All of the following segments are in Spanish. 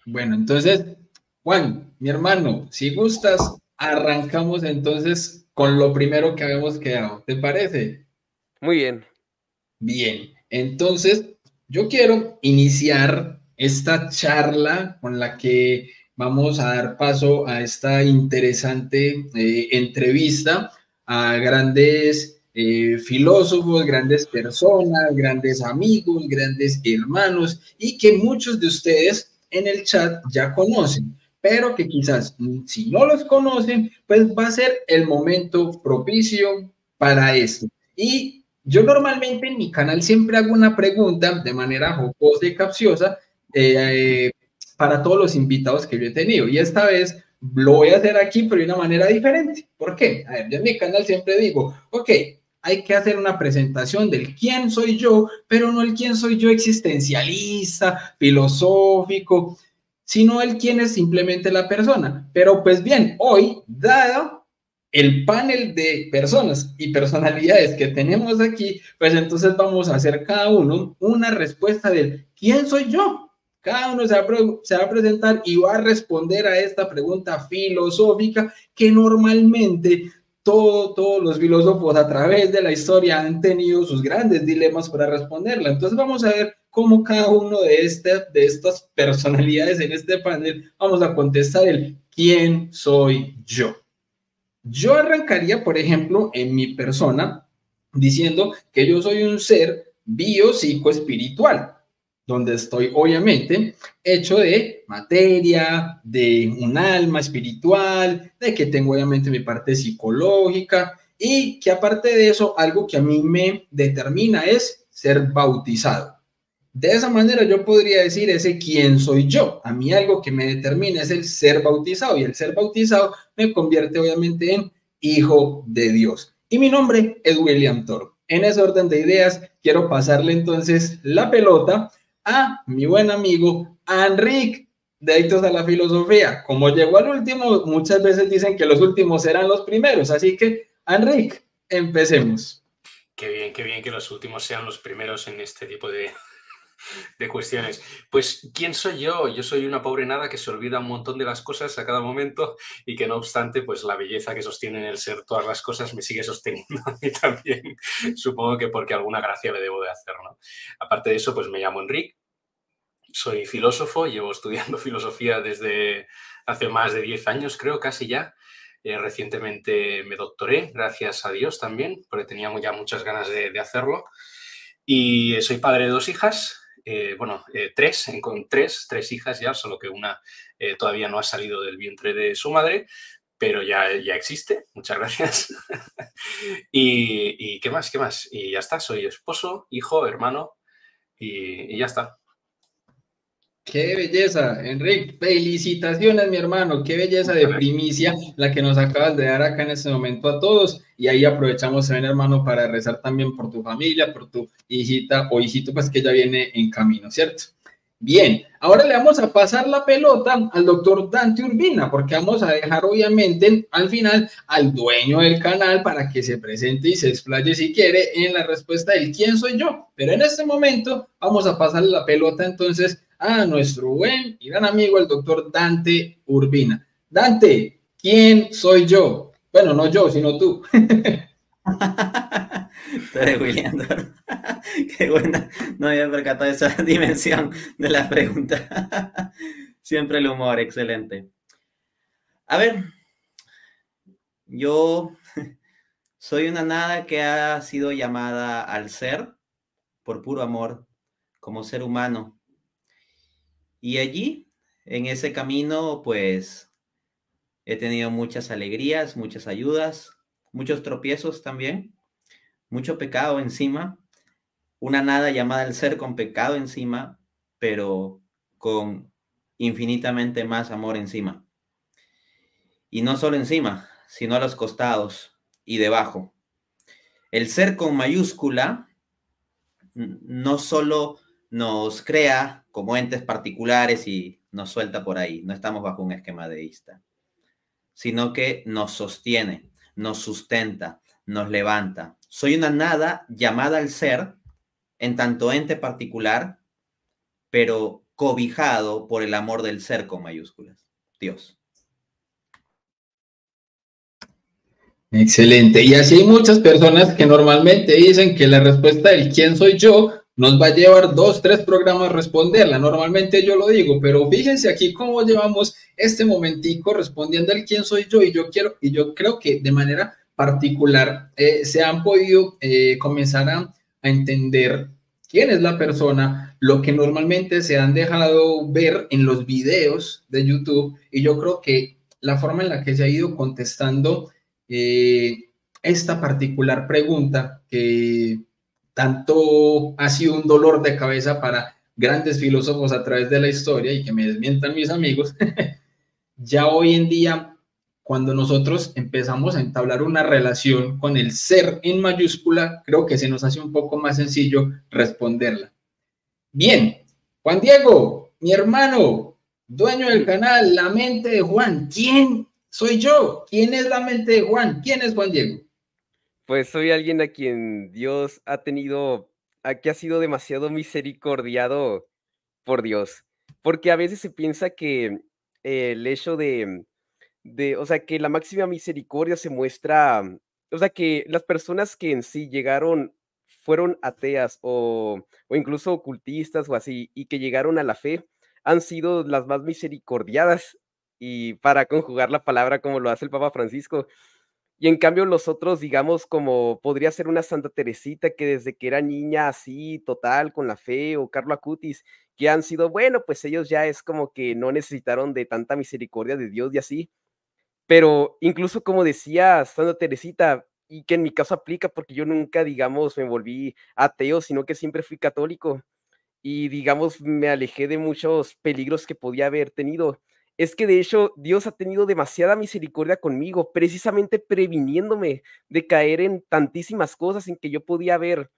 Bueno, entonces, Juan, mi hermano, si gustas, arrancamos entonces con lo primero que habíamos quedado. ¿Te parece? Muy bien. Bien, entonces yo quiero iniciar esta charla con la que vamos a dar paso a esta interesante entrevista a grandes filósofos, grandes personas, grandes amigos, grandes hermanos y que muchos de ustedes en el chat ya conocen, pero que quizás si no los conocen, pues va a ser el momento propicio para esto. Y yo normalmente en mi canal siempre hago una pregunta de manera jocosa y capciosa eh, para todos los invitados que yo he tenido. Y esta vez lo voy a hacer aquí, pero de una manera diferente. ¿Por qué? A ver, yo en mi canal siempre digo, ok, hay que hacer una presentación del quién soy yo, pero no el quién soy yo existencialista, filosófico, sino el quién es simplemente la persona. Pero pues bien, hoy, dado el panel de personas y personalidades que tenemos aquí, pues entonces vamos a hacer cada uno una respuesta del ¿quién soy yo? Cada uno se va a presentar y va a responder a esta pregunta filosófica que normalmente todos los filósofos a través de la historia han tenido sus grandes dilemas para responderla. Entonces vamos a ver cómo cada uno de estas personalidades en este panel vamos a contestar el ¿quién soy yo? Yo arrancaría, por ejemplo, en mi persona, diciendo que yo soy un ser biopsicoespiritual, donde estoy obviamente hecho de materia, de un alma espiritual, de que tengo obviamente mi parte psicológica y que aparte de eso, algo que a mí me determina es ser bautizado. De esa manera yo podría decir ese quién soy yo. A mí algo que me determina es el ser bautizado y el ser bautizado me convierte obviamente en hijo de Dios. Y mi nombre es William Thor. En ese orden de ideas, quiero pasarle entonces la pelota a mi buen amigo Enrique, deditos a la filosofía. Como llegó al último, muchas veces dicen que los últimos serán los primeros. Así que, Enrique, empecemos. Qué bien que los últimos sean los primeros en este tipo de cuestiones. Pues, ¿quién soy yo? Yo soy una pobre nada que se olvida un montón de las cosas a cada momento y que no obstante, pues la belleza que sostiene en el ser todas las cosas me sigue sosteniendo a mí también. Supongo que porque alguna gracia le debo de hacer, ¿no? Aparte de eso, pues me llamo Enric, soy filósofo, llevo estudiando filosofía desde hace más de 10 años, creo, casi ya. Recientemente me doctoré, gracias a Dios también, porque tenía ya muchas ganas de hacerlo. Y soy padre de 2 hijas, con tres hijas ya, solo que una todavía no ha salido del vientre de su madre, pero ya existe, muchas gracias. ¿Y qué más? ¿Qué más? Y ya está, soy esposo, hijo, hermano y ya está. Qué belleza, Enrique. Felicitaciones, mi hermano. Qué belleza de Muchas gracias. primicia la que nos acabas de dar acá en este momento a todos. Y ahí aprovechamos también, hermano, para rezar también por tu familia, por tu hijita o hijito, pues que ya viene en camino, ¿cierto? Bien, ahora le vamos a pasar la pelota al doctor Dante Urbina, porque vamos a dejar obviamente al final al dueño del canal para que se presente y se explaye si quiere en la respuesta del quién soy yo. Pero en este momento vamos a pasarle la pelota entonces a nuestro buen y gran amigo, el doctor Dante Urbina. Dante, ¿quién soy yo? Bueno, no yo, sino tú. Tú eres William. Qué buena. No había percatado de esa dimensión de la pregunta. Siempre el humor, excelente. A ver, yo soy una nada que ha sido llamada al ser por puro amor como ser humano. Y allí, en ese camino, pues he tenido muchas alegrías, muchas ayudas, muchos tropiezos también, mucho pecado encima, una nada llamada el ser con pecado encima, pero con infinitamente más amor encima. Y no solo encima, sino a los costados y debajo. El ser con mayúscula no solo nos crea como entes particulares y nos suelta por ahí, no estamos bajo un esquema deísta, sino que nos sostiene, nos sustenta, nos levanta. Soy una nada llamada al ser en tanto ente particular, pero cobijado por el amor del ser con mayúsculas, Dios. Excelente. Y así hay muchas personas que normalmente dicen que la respuesta del quién soy yo nos va a llevar 2, 3 programas responderla. Normalmente yo lo digo, pero fíjense aquí cómo llevamos este momentico respondiendo al quién soy yo, y yo creo que de manera particular se han podido comenzar a entender quién es la persona, lo que normalmente se han dejado ver en los videos de YouTube, y yo creo que la forma en la que se ha ido contestando esta particular pregunta, que tanto ha sido un dolor de cabeza para grandes filósofos a través de la historia, y que me desmientan mis amigos, ya hoy en día, cuando nosotros empezamos a entablar una relación con el ser en mayúscula, creo que se nos hace un poco más sencillo responderla. Bien, Juan Diego, mi hermano, dueño del canal La Mente de Juan, ¿quién soy yo? ¿Quién es la mente de Juan? ¿Quién es Juan Diego? Pues soy alguien a quien Dios que ha sido demasiado misericordiado por Dios. Porque a veces se piensa que el hecho o sea, que la máxima misericordia se muestra, o sea, que las personas que en sí fueron ateas o incluso ocultistas o así, y que llegaron a la fe, han sido las más misericordiadas, y para conjugar la palabra como lo hace el Papa Francisco. Y en cambio los otros, digamos, como podría ser una Santa Teresita, que desde que era niña así, total, con la fe, o Carlo Acutis, que han sido, bueno, pues ellos ya es como que no necesitaron de tanta misericordia de Dios y así. Pero incluso como decía Santa Teresita, y que en mi caso aplica porque yo nunca, digamos, me volví ateo, sino que siempre fui católico y, digamos, me alejé de muchos peligros que podía haber tenido. Es que de hecho Dios ha tenido demasiada misericordia conmigo, precisamente previniéndome de caer en tantísimas cosas en que yo podía haber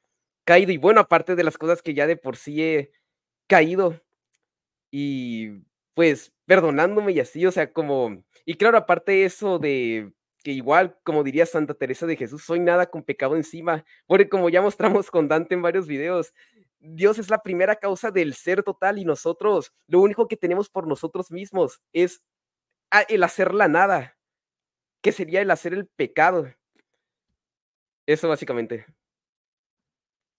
caído. Y bueno, aparte de las cosas que ya de por sí he caído, y pues perdonándome y así, o sea, como, y claro, aparte eso de que igual, como diría Santa Teresa de Jesús, soy nada con pecado encima, porque como ya mostramos con Dante en varios videos, Dios es la primera causa del ser total, y nosotros, lo único que tenemos por nosotros mismos es el hacer la nada, que sería el hacer el pecado. Eso básicamente.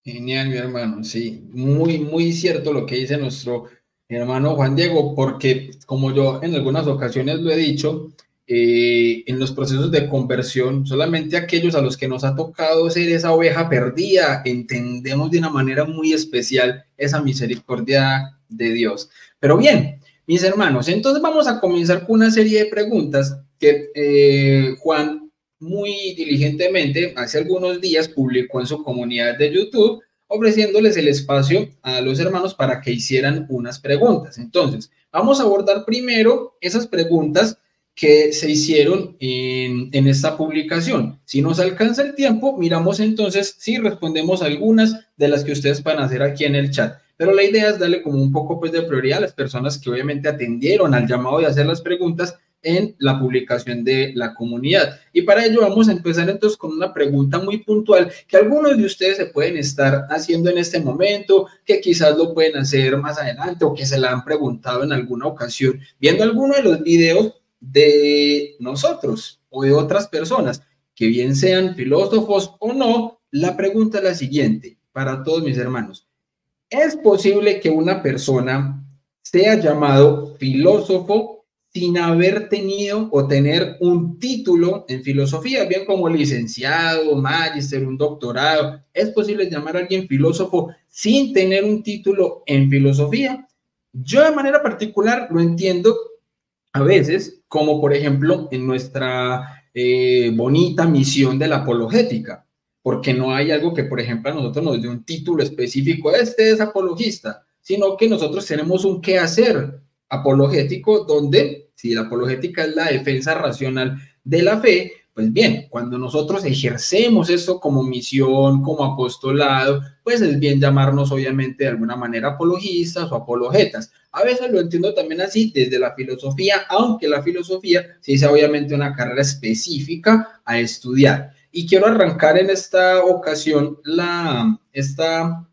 Genial, mi hermano, sí, muy, muy cierto lo que dice nuestro hermano Juan Diego, porque como yo en algunas ocasiones lo he dicho, en los procesos de conversión, solamente aquellos a los que nos ha tocado ser esa oveja perdida, entendemos de una manera muy especial esa misericordia de Dios. Pero bien, mis hermanos, entonces vamos a comenzar con una serie de preguntas que Juan muy diligentemente hace algunos días publicó en su comunidad de YouTube, ofreciéndoles el espacio a los hermanos para que hicieran unas preguntas. Entonces, vamos a abordar primero esas preguntas que se hicieron en esta publicación. Si nos alcanza el tiempo, miramos entonces si respondemos algunas de las que ustedes van a hacer aquí en el chat. Pero la idea es darle como un poco pues de prioridad a las personas que obviamente atendieron al llamado de hacer las preguntas en la publicación de la comunidad. Y para ello vamos a empezar entonces con una pregunta muy puntual que algunos de ustedes se pueden estar haciendo en este momento, que quizás lo pueden hacer más adelante o que se la han preguntado en alguna ocasión, viendo alguno de los videos de nosotros o de otras personas, que bien sean filósofos o no. La pregunta es la siguiente para todos mis hermanos: ¿es posible que una persona sea llamado filósofo sin haber tenido o tener un título en filosofía, bien como licenciado, magíster, un doctorado? ¿Es posible llamar a alguien filósofo sin tener un título en filosofía? Yo de manera particular lo entiendo a veces, como por ejemplo en nuestra bonita misión de la apologética, porque no hay algo que, por ejemplo, a nosotros nos dé un título específico, este es apologista, sino que nosotros tenemos un quehacer apologético donde, si la apologética es la defensa racional de la fe, pues bien, cuando nosotros ejercemos eso como misión, como apostolado, pues es bien llamarnos obviamente de alguna manera apologistas o apologetas. A veces lo entiendo también así desde la filosofía, aunque la filosofía sí es obviamente una carrera específica a estudiar. Y quiero arrancar en esta ocasión estas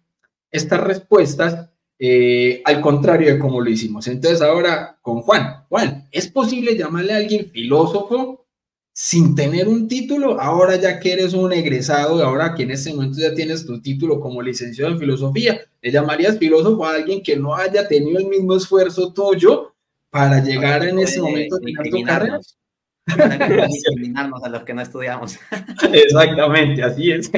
respuestas al contrario de cómo lo hicimos. Entonces ahora con Juan. Juan, ¿es posible llamarle a alguien filósofo sin tener un título? Ahora ya que eres un egresado, ahora que en este momento ya tienes tu título como licenciado en filosofía, ¿le llamarías filósofo a alguien que no haya tenido el mismo esfuerzo tuyo para llegar en ese momento a tener tu carrera? Ahora que pueden discriminarnos a los que no estudiamos. Exactamente, así es.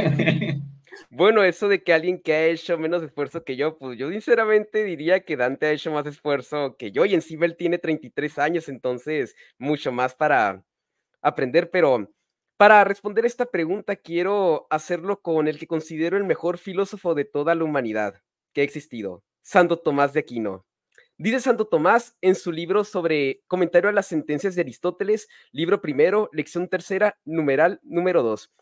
Bueno, eso de que alguien que ha hecho menos esfuerzo que yo, pues yo sinceramente diría que Dante ha hecho más esfuerzo que yo y encima él tiene 33 años, entonces mucho más para aprender, pero para responder esta pregunta quiero hacerlo con el que considero el mejor filósofo de toda la humanidad que ha existido, Santo Tomás de Aquino. Dice Santo Tomás en su libro sobre comentario a las sentencias de Aristóteles, libro primero, lección tercera, numeral número 2.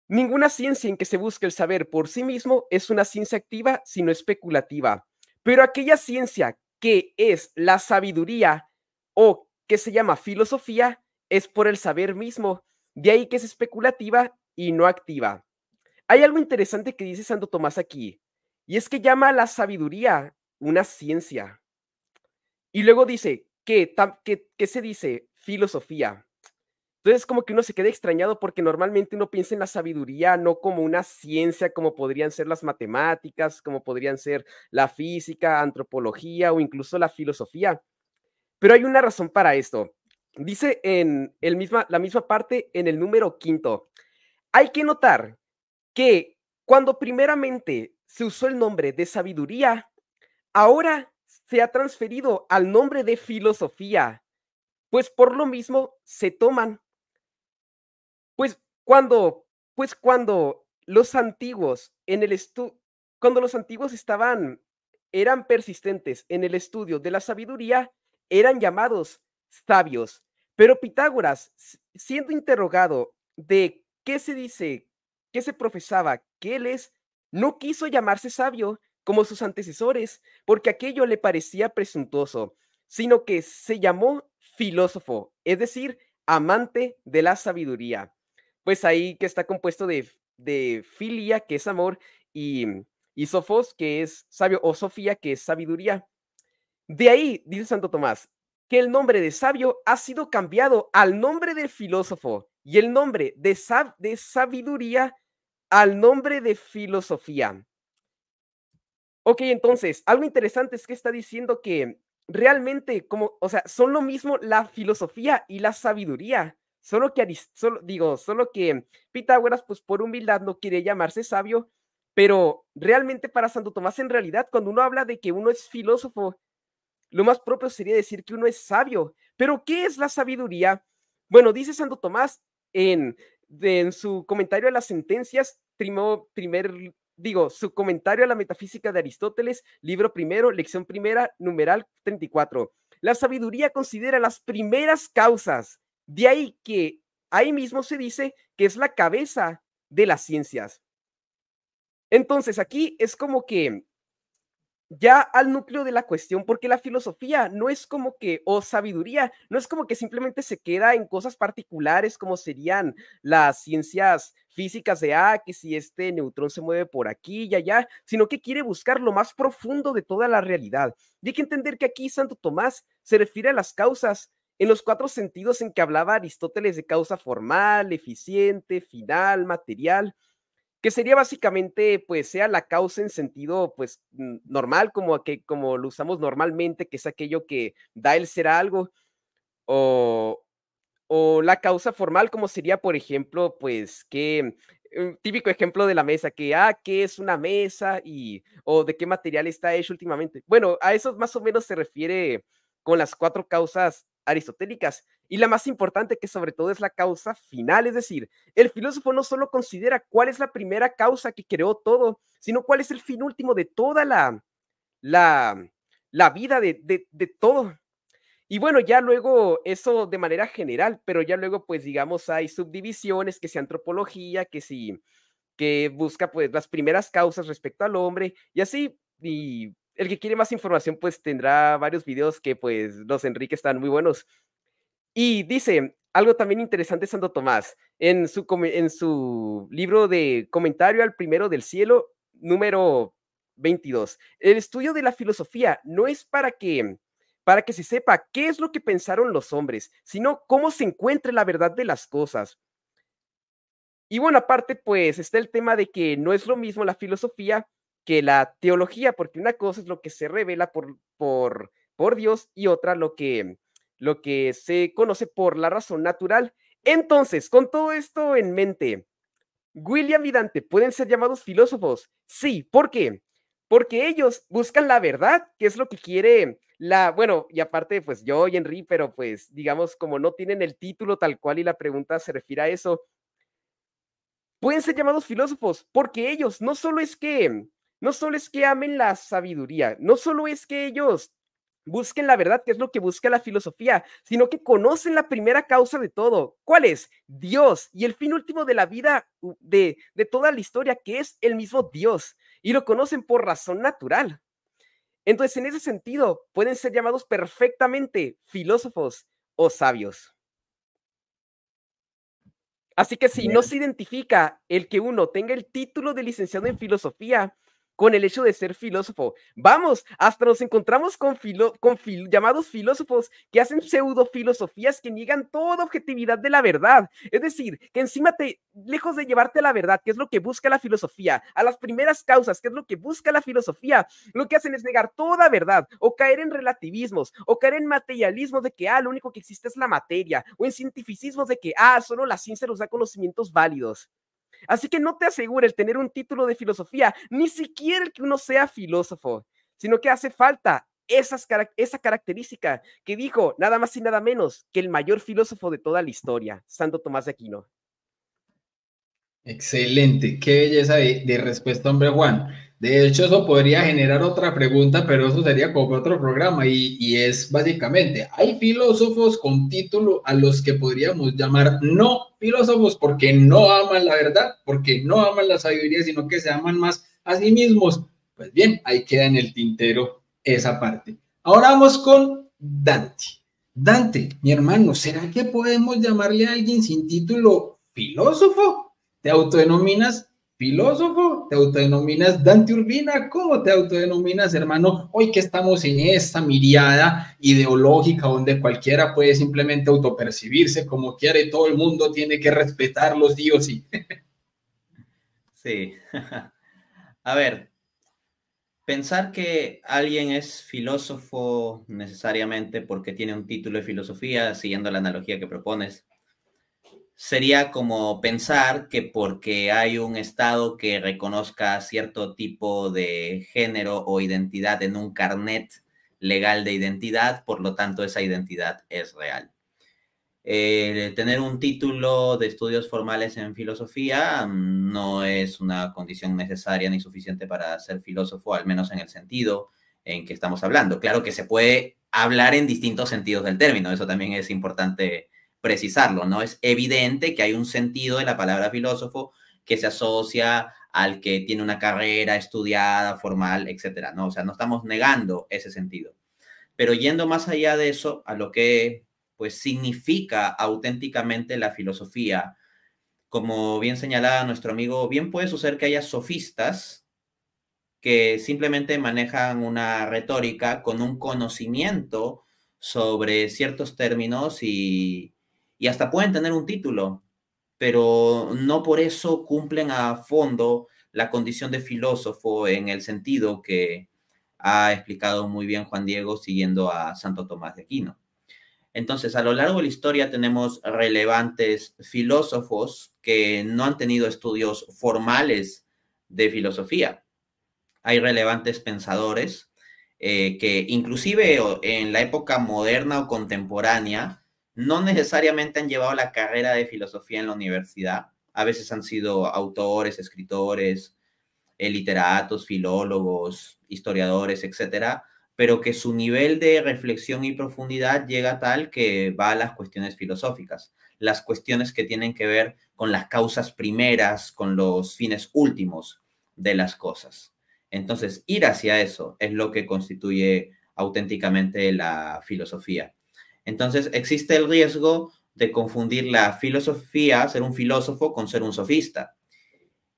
Ninguna ciencia en que se busque el saber por sí mismo es una ciencia activa, sino especulativa. Pero aquella ciencia que es la sabiduría o que se llama filosofía es por el saber mismo. De ahí que es especulativa y no activa. Hay algo interesante que dice Santo Tomás aquí, y es que llama a la sabiduría una ciencia. Y luego dice que se dice filosofía. Entonces, como que uno se queda extrañado porque normalmente uno piensa en la sabiduría no como una ciencia, como podrían ser las matemáticas, como podrían ser la física, antropología o incluso la filosofía. Pero hay una razón para esto. Dice en la misma parte en el número 5. Hay que notar que cuando primeramente se usó el nombre de sabiduría, ahora se ha transferido al nombre de filosofía, pues por lo mismo se toman. Pues cuando cuando los antiguos en el cuando los antiguos eran persistentes en el estudio de la sabiduría, eran llamados sabios. Pero Pitágoras, siendo interrogado de qué se dice, qué se profesaba que él es, no quiso llamarse sabio como sus antecesores, porque aquello le parecía presuntuoso, sino que se llamó filósofo, es decir, amante de la sabiduría. Pues ahí que está compuesto de filia, que es amor, y sofos, que es sabio, o sofía, que es sabiduría. De ahí, dice Santo Tomás, que el nombre de sabio ha sido cambiado al nombre de filósofo y el nombre de sabiduría al nombre de filosofía. Ok, entonces, algo interesante es que está diciendo que realmente, o sea, son lo mismo la filosofía y la sabiduría, solo que Pitágoras, pues por humildad no quiere llamarse sabio, pero realmente para Santo Tomás, en realidad, cuando uno habla de que uno es filósofo, lo más propio sería decir que uno es sabio. Pero, ¿qué es la sabiduría? Bueno, dice Santo Tomás en su comentario a las sentencias, su comentario a la metafísica de Aristóteles, libro primero, lección primera, numeral 34. La sabiduría considera las primeras causas. De ahí que ahí mismo se dice que es la cabeza de las ciencias. Entonces, aquí es como que ya al núcleo de la cuestión, porque la filosofía no es como que, o sabiduría, no es como que simplemente se queda en cosas particulares como serían las ciencias físicas de, que si este neutrón se mueve por aquí y allá, sino que quiere buscar lo más profundo de toda la realidad. Y hay que entender que aquí Santo Tomás se refiere a las causas en los 4 sentidos en que hablaba Aristóteles de causa formal, eficiente, final, material, que sería básicamente, pues, sea la causa en sentido, pues, normal, como lo usamos normalmente, que es aquello que da el ser a algo, o la causa formal, como sería, por ejemplo, pues, que un típico ejemplo de la mesa, que, ¿qué es una mesa? O de qué material está hecho últimamente. Bueno, a eso más o menos se refiere con las 4 causas aristotélicas. Y la más importante, que sobre todo es la causa final, es decir, el filósofo no solo considera cuál es la primera causa que creó todo, sino cuál es el fin último de toda la, la vida de todo. Y bueno, ya luego eso de manera general, pero ya luego, pues digamos, hay subdivisiones, que sea antropología, que busca pues las primeras causas respecto al hombre y así. Y el que quiere más información, pues tendrá varios videos que pues los Enrique están muy buenos. Y dice algo también interesante Santo Tomás en su libro de comentario al primero del cielo, número 22. El estudio de la filosofía no es para que se sepa qué es lo que pensaron los hombres, sino cómo se encuentra la verdad de las cosas. Y bueno, aparte, pues está el tema de que no es lo mismo la filosofía que la teología, porque una cosa es lo que se revela por Dios y otra lo que se conoce por la razón natural. Entonces, con todo esto en mente, William y Dante pueden ser llamados filósofos. Sí, ¿por qué? Porque ellos buscan la verdad, que es lo que quiere bueno, y aparte, pues yo y Henry, pero pues digamos, como no tienen el título tal cual y la pregunta se refiere a eso, pueden ser llamados filósofos, porque ellos no solo es que amen la sabiduría, no solo es que ellos busquen la verdad, que es lo que busca la filosofía, sino que conocen la primera causa de todo. ¿Cuál es? Dios y el fin último de la vida, de toda la historia, que es el mismo Dios, y lo conocen por razón natural. Entonces, en ese sentido, pueden ser llamados perfectamente filósofos o sabios. Así que si no se identifica el que uno tenga el título de licenciado en filosofía con el hecho de ser filósofo. Vamos, hasta nos encontramos con llamados filósofos que hacen pseudofilosofías que niegan toda objetividad de la verdad. Es decir, que encima lejos de llevarte a la verdad, que es lo que busca la filosofía, a las primeras causas, que es lo que busca la filosofía, lo que hacen es negar toda verdad, o caer en relativismos, o caer en materialismos de que, lo único que existe es la materia, o en cientificismos de que, solo la ciencia nos da conocimientos válidos. Así que no te asegura el tener un título de filosofía, ni siquiera el que uno sea filósofo, sino que hace falta esa característica que dijo nada más y nada menos que el mayor filósofo de toda la historia, Santo Tomás de Aquino. Excelente, qué belleza de respuesta, hombre Juan. De hecho, eso podría generar otra pregunta, pero eso sería como otro programa y es básicamente, hay filósofos con título a los que podríamos llamar no filósofos porque no aman la verdad, porque no aman la sabiduría, sino que se aman más a sí mismos. Pues bien, ahí queda en el tintero esa parte. Ahora vamos con Dante. Dante, mi hermano, ¿será que podemos llamarle a alguien sin título filósofo? ¿Te autodenominas filósofo? ¿Te autodenominas Dante Urbina? ¿Cómo te autodenominas, hermano? Hoy que estamos en esta miriada ideológica donde cualquiera puede simplemente autopercibirse como quiere y todo el mundo tiene que respetarlos sí o sí. Sí. A ver, pensar que alguien es filósofo necesariamente porque tiene un título de filosofía, siguiendo la analogía que propones, sería como pensar que porque hay un Estado que reconozca cierto tipo de género o identidad en un carnet legal de identidad, por lo tanto esa identidad es real. Tener un título de estudios formales en filosofía no es una condición necesaria ni suficiente para ser filósofo, al menos en el sentido en que estamos hablando. Claro que se puede hablar en distintos sentidos del término, eso también es importante precisarlo, ¿no? Es evidente que hay un sentido de la palabra filósofo que se asocia al que tiene una carrera estudiada, formal, etcétera, ¿no? O sea, no estamos negando ese sentido. Pero yendo más allá de eso, a lo que pues significa auténticamente la filosofía, como bien señalaba nuestro amigo, bien puede suceder que haya sofistas que simplemente manejan una retórica con un conocimiento sobre ciertos términos y hasta pueden tener un título, pero no por eso cumplen a fondo la condición de filósofo en el sentido que ha explicado muy bien Juan Diego siguiendo a Santo Tomás de Aquino. Entonces, a lo largo de la historia tenemos relevantes filósofos que no han tenido estudios formales de filosofía. Hay relevantes pensadores que inclusive en la época moderna o contemporánea no necesariamente han llevado la carrera de filosofía en la universidad. A veces han sido autores, escritores, literatos, filólogos, historiadores, etcétera, pero que su nivel de reflexión y profundidad llega tal que va a las cuestiones filosóficas, las cuestiones que tienen que ver con las causas primeras, con los fines últimos de las cosas. Entonces, ir hacia eso es lo que constituye auténticamente la filosofía. Entonces, existe el riesgo de confundir la filosofía, ser un filósofo, con ser un sofista.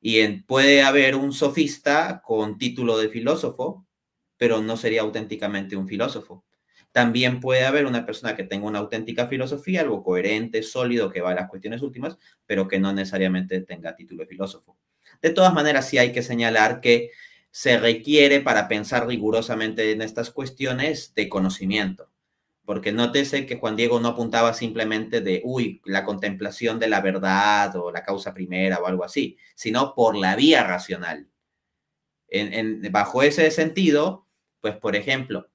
Y puede haber un sofista con título de filósofo, pero no sería auténticamente un filósofo. También puede haber una persona que tenga una auténtica filosofía, algo coherente, sólido, que va a las cuestiones últimas, pero que no necesariamente tenga título de filósofo. De todas maneras, sí hay que señalar que se requiere para pensar rigurosamente en estas cuestiones de conocimiento. Porque nótese que Juan Diego no apuntaba simplemente de, la contemplación de la verdad o la causa primera o algo así, sino por la vía racional. Bajo ese sentido, pues, por ejemplo,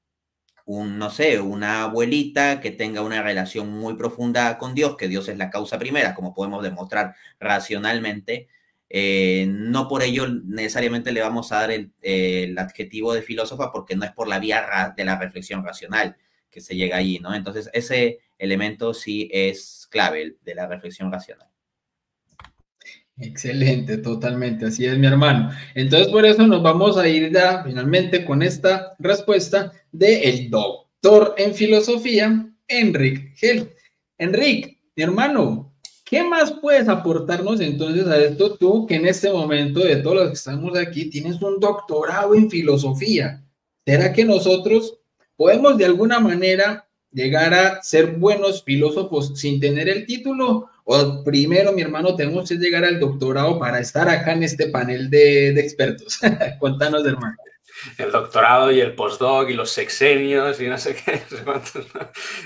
no sé, una abuelita que tenga una relación muy profunda con Dios, que Dios es la causa primera, como podemos demostrar racionalmente, no por ello necesariamente le vamos a dar el adjetivo de filósofa, porque no es por la vía de la reflexión racional que se llega allí, ¿no? Entonces, ese elemento sí es clave de la reflexión racional. Excelente, totalmente, así es, mi hermano. Entonces, por eso nos vamos a ir ya finalmente con esta respuesta del doctor en filosofía, Enric Gel. Enric, mi hermano, ¿qué más puedes aportarnos entonces a esto? Tú, que en este momento, de todos los que estamos aquí, tienes un doctorado en filosofía. ¿Será que nosotros podemos de alguna manera llegar a ser buenos filósofos sin tener el título? O primero, mi hermano, tenemos que llegar al doctorado para estar acá en este panel de expertos. Cuéntanos, hermano. El doctorado y el postdoc y los sexenios y no sé qué, no sé cuántos. ¿No?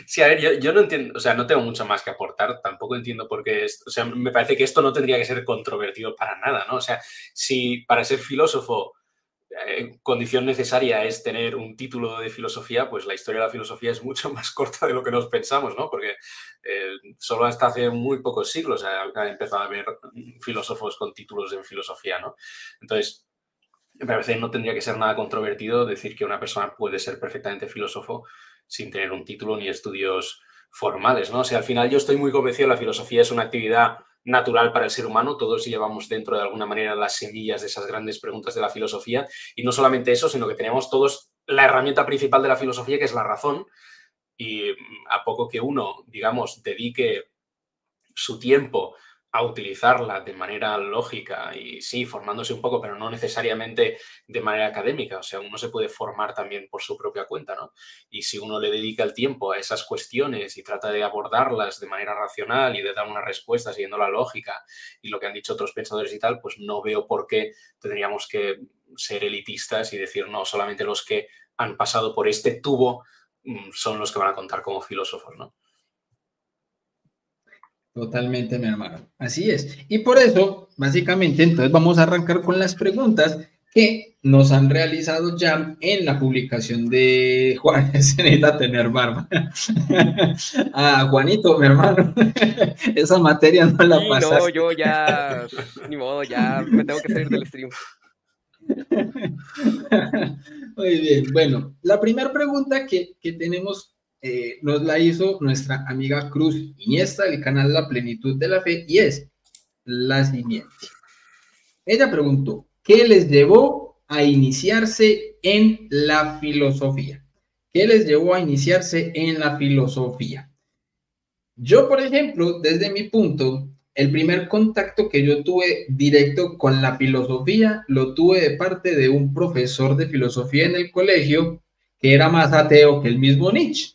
Sí, a ver, yo no entiendo, o sea, no tengo mucho más que aportar, tampoco entiendo por qué, o sea, me parece que esto no tendría que ser controvertido para nada, ¿no? O sea, si para ser filósofo condición necesaria es tener un título de filosofía, pues la historia de la filosofía es mucho más corta de lo que nos pensamos, ¿no? Porque solo hasta hace muy pocos siglos ha empezado a haber filósofos con títulos en filosofía, ¿no? Entonces, me parece que no tendría que ser nada controvertido decir que una persona puede ser perfectamente filósofo sin tener un título ni estudios formales, ¿no? O sea, al final yo estoy muy convencido, la filosofía es una actividad natural para el ser humano, todos llevamos dentro de alguna manera las semillas de esas grandes preguntas de la filosofía, y no solamente eso, sino que tenemos todos la herramienta principal de la filosofía, que es la razón, y a poco que uno, digamos, dedique su tiempo a utilizarla de manera lógica y sí, formándose un poco, pero no necesariamente de manera académica. O sea, uno se puede formar también por su propia cuenta, ¿no? Y si uno le dedica el tiempo a esas cuestiones y trata de abordarlas de manera racional y de dar una respuesta siguiendo la lógica y lo que han dicho otros pensadores y tal, pues no veo por qué tendríamos que ser elitistas y decir, no, solamente los que han pasado por este tubo son los que van a contar como filósofos, ¿no? Totalmente, mi hermano. Así es. Y por eso, básicamente, entonces vamos a arrancar con las preguntas que nos han realizado ya en la publicación de Juan. Se necesita tener barba. Ah, Juanito, mi hermano. Esa materia no la pasaste. No, yo ya, ni modo, ya me tengo que salir del stream. Muy bien. Bueno, la primera pregunta que tenemos nos la hizo nuestra amiga Cruz Iniesta del canal La Plenitud de la Fe y es la siguiente. Ella preguntó, ¿qué les llevó a iniciarse en la filosofía? ¿Qué les llevó a iniciarse en la filosofía? Yo, por ejemplo, desde mi punto, el primer contacto que yo tuve directo con la filosofía lo tuve de parte de un profesor de filosofía en el colegio que era más ateo que el mismo Nietzsche.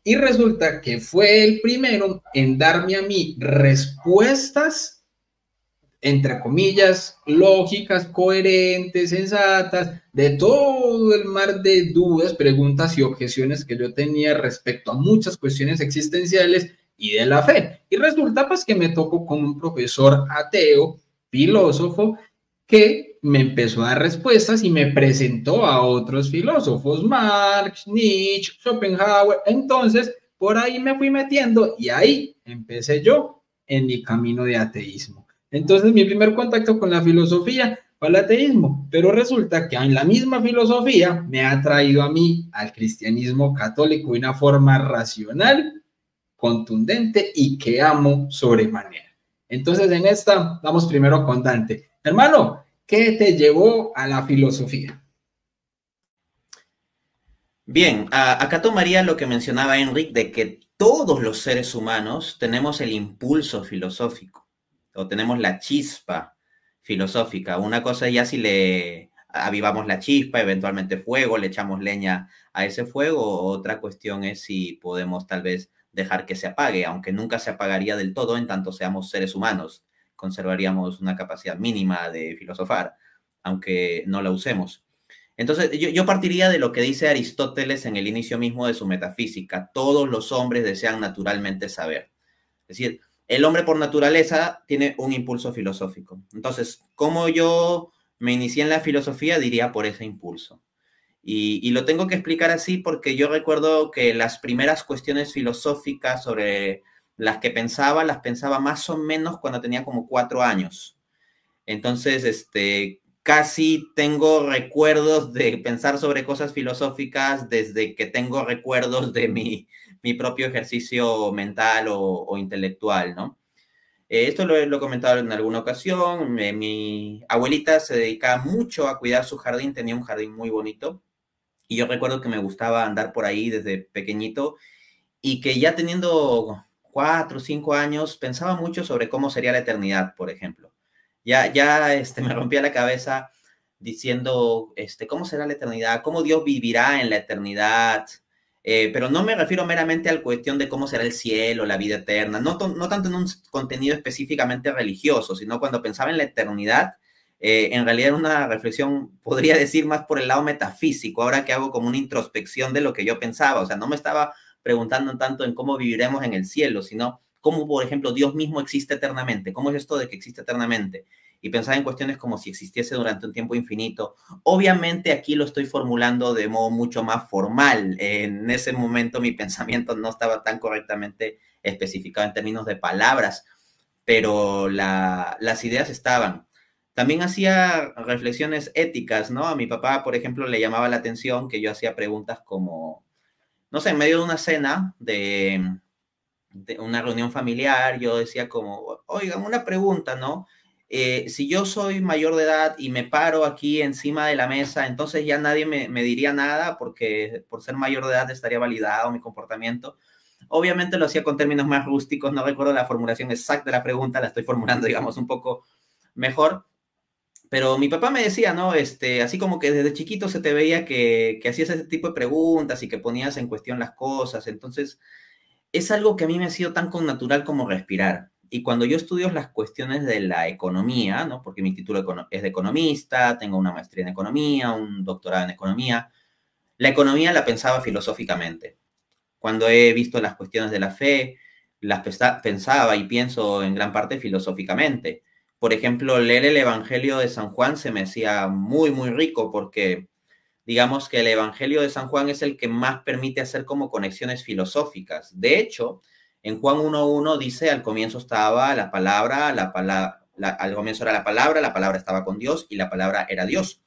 Y resulta que fue el primero en darme a mí respuestas, entre comillas, lógicas, coherentes, sensatas, de todo el mar de dudas, preguntas y objeciones que yo tenía respecto a muchas cuestiones existenciales y de la fe. Y resulta pues que me tocó con un profesor ateo, filósofo, que me empezó a dar respuestas y me presentó a otros filósofos, Marx, Nietzsche, Schopenhauer. Entonces, por ahí me fui metiendo y ahí empecé yo en mi camino de ateísmo. Entonces, mi primer contacto con la filosofía fue el ateísmo, pero resulta que en la misma filosofía me ha traído a mí al cristianismo católico de una forma racional, contundente y que amo sobremanera. Entonces, en esta, vamos primero con Dante. Hermano, ¿qué te llevó a la filosofía? Bien, acá tomaría lo que mencionaba Enric, de que todos los seres humanos tenemos el impulso filosófico, o tenemos la chispa filosófica. Una cosa es ya si le avivamos la chispa, eventualmente fuego, le echamos leña a ese fuego. Otra cuestión es si podemos tal vez dejar que se apague, aunque nunca se apagaría del todo en tanto seamos seres humanos. Conservaríamos una capacidad mínima de filosofar, aunque no la usemos. Entonces, yo partiría de lo que dice Aristóteles en el inicio mismo de su metafísica. Todos los hombres desean naturalmente saber. Es decir, el hombre por naturaleza tiene un impulso filosófico. Entonces, ¿cómo yo me inicié en la filosofía? Diría por ese impulso. Y lo tengo que explicar así porque yo recuerdo que las primeras cuestiones filosóficas sobre las pensaba más o menos cuando tenía como 4 años. Entonces, casi tengo recuerdos de pensar sobre cosas filosóficas desde que tengo recuerdos de mi propio ejercicio mental o intelectual, ¿no? Esto lo he comentado en alguna ocasión. Mi abuelita se dedicaba mucho a cuidar su jardín, tenía un jardín muy bonito. Y yo recuerdo que me gustaba andar por ahí desde pequeñito y que ya teniendo 4 o 5 años pensaba mucho sobre cómo sería la eternidad, por ejemplo. Ya me rompía la cabeza diciendo, ¿cómo será la eternidad? ¿Cómo Dios vivirá en la eternidad? Pero no me refiero meramente a la cuestión de cómo será el cielo, la vida eterna, no tanto en un contenido específicamente religioso, sino cuando pensaba en la eternidad, en realidad era una reflexión, podría decir, más por el lado metafísico, ahora que hago como una introspección de lo que yo pensaba. O sea, no me estaba preguntando tanto en cómo viviremos en el cielo, sino cómo, por ejemplo, Dios mismo existe eternamente. ¿Cómo es esto de que existe eternamente? Y pensaba en cuestiones como si existiese durante un tiempo infinito. Obviamente aquí lo estoy formulando de modo mucho más formal. En ese momento mi pensamiento no estaba tan correctamente especificado en términos de palabras, pero las ideas estaban. También hacía reflexiones éticas, ¿no? A mi papá, por ejemplo, le llamaba la atención que yo hacía preguntas como, no sé, en medio de una cena, de una reunión familiar, yo decía como, oigan, una pregunta, ¿no? Si yo soy mayor de edad y me paro aquí encima de la mesa, entonces ya nadie me diría nada porque por ser mayor de edad estaría validado mi comportamiento. Obviamente lo hacía con términos más rústicos, no recuerdo la formulación exacta de la pregunta, la estoy formulando, digamos, un poco mejor. Pero mi papá me decía, ¿no? Así como que desde chiquito se te veía que hacías ese tipo de preguntas y que ponías en cuestión las cosas. Entonces, es algo que a mí me ha sido tan connatural como respirar. Y cuando yo estudio las cuestiones de la economía, ¿no? Porque mi título es de economista, tengo una maestría en economía, un doctorado en economía, la economía la pensaba filosóficamente. Cuando he visto las cuestiones de la fe, las pensaba y pienso en gran parte filosóficamente. Por ejemplo, leer el Evangelio de San Juan se me hacía muy, muy rico porque digamos que el Evangelio de San Juan es el que más permite hacer como conexiones filosóficas. De hecho, en Juan 1.1 dice, al comienzo estaba la palabra, al comienzo era la palabra estaba con Dios y la palabra era Dios.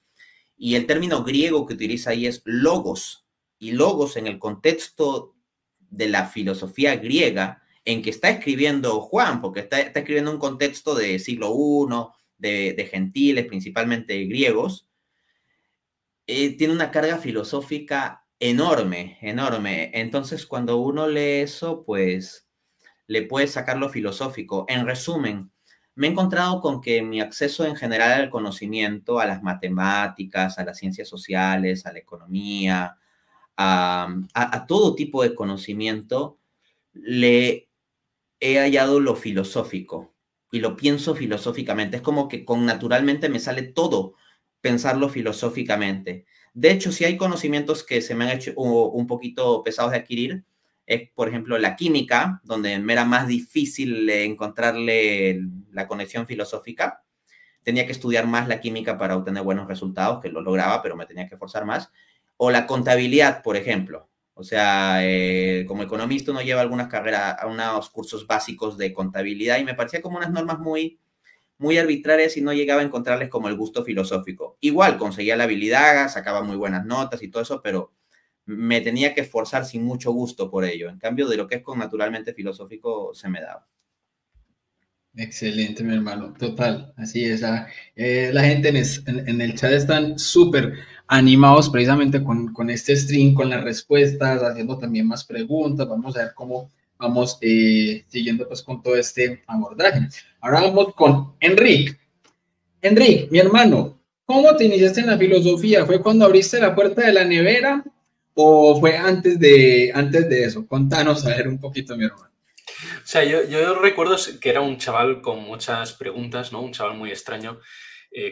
Y el término griego que utiliza ahí es logos. Y logos en el contexto de la filosofía griega en que está escribiendo Juan, porque está escribiendo un contexto de siglo I, de gentiles, principalmente griegos, tiene una carga filosófica enorme, enorme. Entonces, cuando uno lee eso, pues le puede sacar lo filosófico. En resumen, me he encontrado con que mi acceso en general al conocimiento, a las matemáticas, a las ciencias sociales, a la economía, a todo tipo de conocimiento, le he hallado lo filosófico y lo pienso filosóficamente. Es como que naturalmente me sale todo pensarlo filosóficamente. De hecho, si hay conocimientos que se me han hecho un poquito pesados de adquirir, es, por ejemplo, la química, donde me era más difícil encontrarle la conexión filosófica. Tenía que estudiar más la química para obtener buenos resultados, que lo lograba, pero me tenía que esforzar más. O la contabilidad, por ejemplo. O sea, como economista uno lleva algunas carreras, unos cursos básicos de contabilidad y me parecía como unas normas muy, muy arbitrarias y no llegaba a encontrarles como el gusto filosófico. Igual conseguía la habilidad, sacaba muy buenas notas y todo eso, pero me tenía que esforzar sin mucho gusto por ello. En cambio, de lo que es con naturalmente filosófico se me daba. Excelente, mi hermano, total, así es. La gente en el chat están súper animados precisamente con este stream, con las respuestas, haciendo también más preguntas. Vamos a ver cómo vamos siguiendo pues con todo este abordaje. Ahora vamos con Enrique. Enrique, mi hermano, ¿cómo te iniciaste en la filosofía? ¿Fue cuando abriste la puerta de la nevera o fue antes de eso? Contanos a ver un poquito, mi hermano. O sea, yo recuerdo que era un chaval con muchas preguntas, ¿no? Un chaval muy extraño,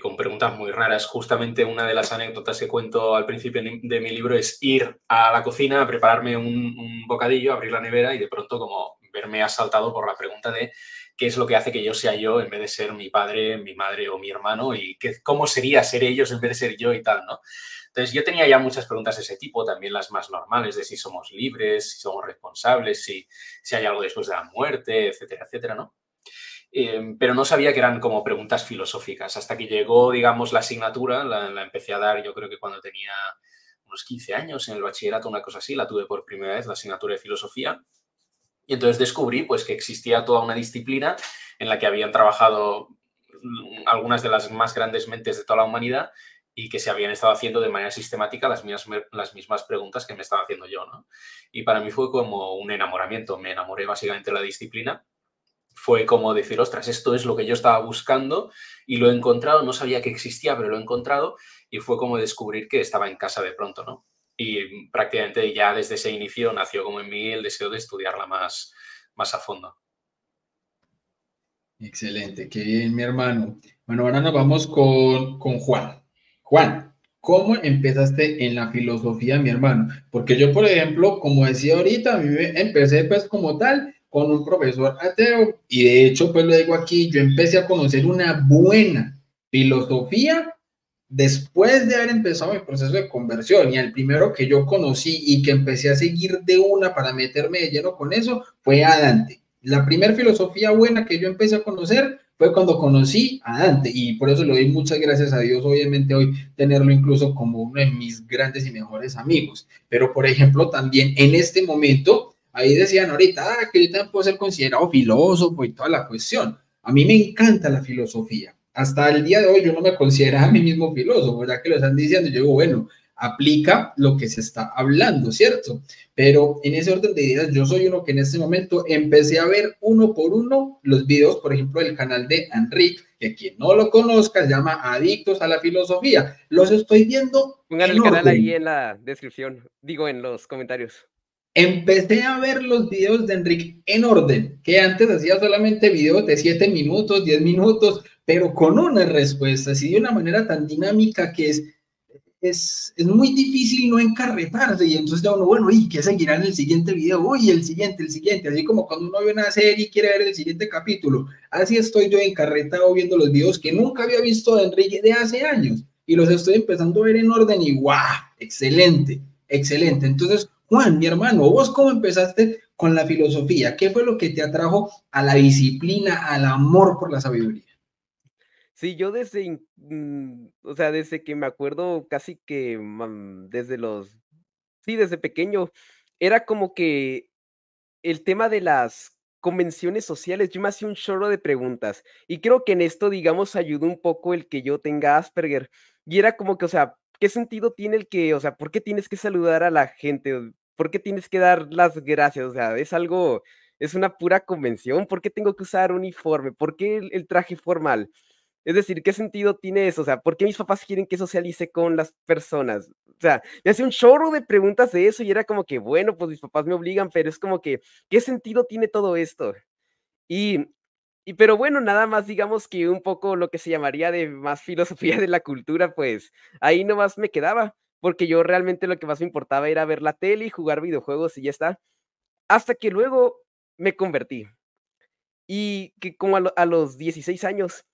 con preguntas muy raras. Justamente una de las anécdotas que cuento al principio de mi libro es ir a la cocina a prepararme un bocadillo, abrir la nevera y de pronto como verme asaltado por la pregunta de qué es lo que hace que yo sea yo en vez de ser mi padre, mi madre o mi hermano y cómo sería ser ellos en vez de ser yo y tal, ¿no? Entonces yo tenía ya muchas preguntas de ese tipo, también las más normales, de si somos libres, si somos responsables, si hay algo después de la muerte, etcétera, etcétera, ¿no? Pero no sabía que eran como preguntas filosóficas. Hasta que llegó, digamos, la asignatura, la empecé a dar yo creo que cuando tenía unos 15 años, en el bachillerato, una cosa así, la tuve por primera vez, la asignatura de filosofía. Y entonces descubrí pues, que existía toda una disciplina en la que habían trabajado algunas de las más grandes mentes de toda la humanidad y que se habían estado haciendo de manera sistemática las mismas preguntas que me estaba haciendo yo, ¿no? Y para mí fue como un enamoramiento. Me enamoré básicamente de la disciplina. Fue como decir, ostras, esto es lo que yo estaba buscando y lo he encontrado. No sabía que existía, pero lo he encontrado. Y fue como descubrir que estaba en casa de pronto, ¿no? Y prácticamente ya desde ese inicio nació como en mí el deseo de estudiarla más a fondo. Excelente, qué bien, mi hermano. Bueno, ahora nos vamos con Juan. Juan, ¿cómo empezaste en la filosofía, mi hermano? Porque yo, por ejemplo, como decía ahorita, a mí empecé pues como tal con un profesor ateo y de hecho, pues lo digo aquí, yo empecé a conocer una buena filosofía después de haber empezado mi proceso de conversión. Y el primero que yo conocí y que empecé a seguir de una para meterme de lleno con eso fue a Dante. La primera filosofía buena que yo empecé a conocer fue cuando conocí a Dante y por eso le doy muchas gracias a Dios, obviamente hoy tenerlo incluso como uno de mis grandes y mejores amigos. Pero por ejemplo, también en este momento, ahí decían ahorita que yo también puedo ser considerado filósofo y toda la cuestión. A mí me encanta la filosofía. Hasta el día de hoy yo no me considero a mí mismo filósofo, ya que lo están diciendo, yo digo, bueno, aplica lo que se está hablando, ¿cierto? Pero en ese orden de ideas, yo soy uno que en este momento empecé a ver uno por uno los videos, por ejemplo, del canal de Enrique, que quien no lo conozca se llama Adictos a la Filosofía. Los estoy viendo Pongan en el canal ahí orden. en la descripción, digo en los comentarios. Empecé a ver los videos de Enrique en orden, que antes hacía solamente videos de 7 minutos, 10 minutos, pero con unas respuestas y de una manera tan dinámica que es muy difícil no encarretarse y entonces ya uno, bueno, ¿y qué seguirá en el siguiente video? Uy, el siguiente, así como cuando uno ve una serie y quiere ver el siguiente capítulo. Así estoy yo encarretado viendo los videos que nunca había visto de Enrique de hace años y los estoy empezando a ver en orden y ¡guau! Excelente, excelente. Entonces, Juan, mi hermano, ¿vos cómo empezaste con la filosofía? ¿Qué fue lo que te atrajo a la disciplina, al amor por la sabiduría? Sí, yo o sea, desde que me acuerdo casi que, sí, desde pequeño, era como que el tema de las convenciones sociales, yo me hacía un chorro de preguntas, y creo que en esto, digamos, ayudó un poco el que yo tenga Asperger, y era como que, o sea, ¿qué sentido tiene o sea, por qué tienes que saludar a la gente? ¿Por qué tienes que dar las gracias? O sea, es una pura convención, ¿por qué tengo que usar uniforme? ¿Por qué el traje formal? Es decir, ¿qué sentido tiene eso? O sea, ¿por qué mis papás quieren que socialice con las personas? O sea, me hacía un chorro de preguntas de eso y era como que, bueno, pues mis papás me obligan, pero es como que, ¿qué sentido tiene todo esto? Y, pero bueno, nada más digamos que un poco lo que se llamaría de más filosofía de la cultura, pues ahí nomás me quedaba, porque yo realmente lo que más me importaba era ver la tele y jugar videojuegos y ya está. Hasta que luego me convertí. Y que como a los 16 años.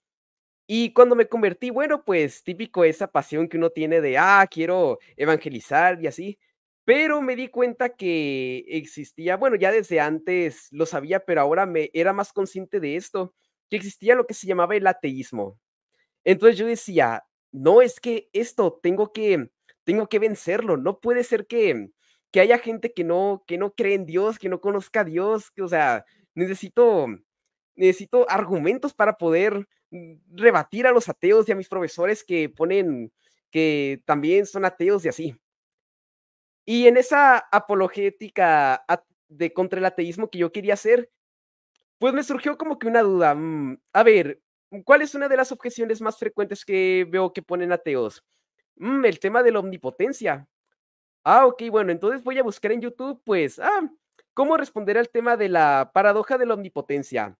Y cuando me convertí, bueno, pues típico esa pasión que uno tiene de, quiero evangelizar y así, pero me di cuenta que existía, bueno, ya desde antes lo sabía, pero ahora me era más consciente de esto, que existía lo que se llamaba el ateísmo. Entonces yo decía, no, es que esto tengo que vencerlo, no puede ser que haya gente que no cree en Dios, que no conozca a Dios, que, o sea, necesito necesito argumentos para poder, rebatir a los ateos y a mis profesores que ponen que también son ateos y así. Y en esa apologética de contra el ateísmo que yo quería hacer, pues me surgió como que una duda, a ver, ¿cuál es una de las objeciones más frecuentes que veo que ponen ateos? El tema de la omnipotencia. Ok, bueno, entonces voy a buscar en YouTube, pues, ¿cómo responder al tema de la paradoja de la omnipotencia?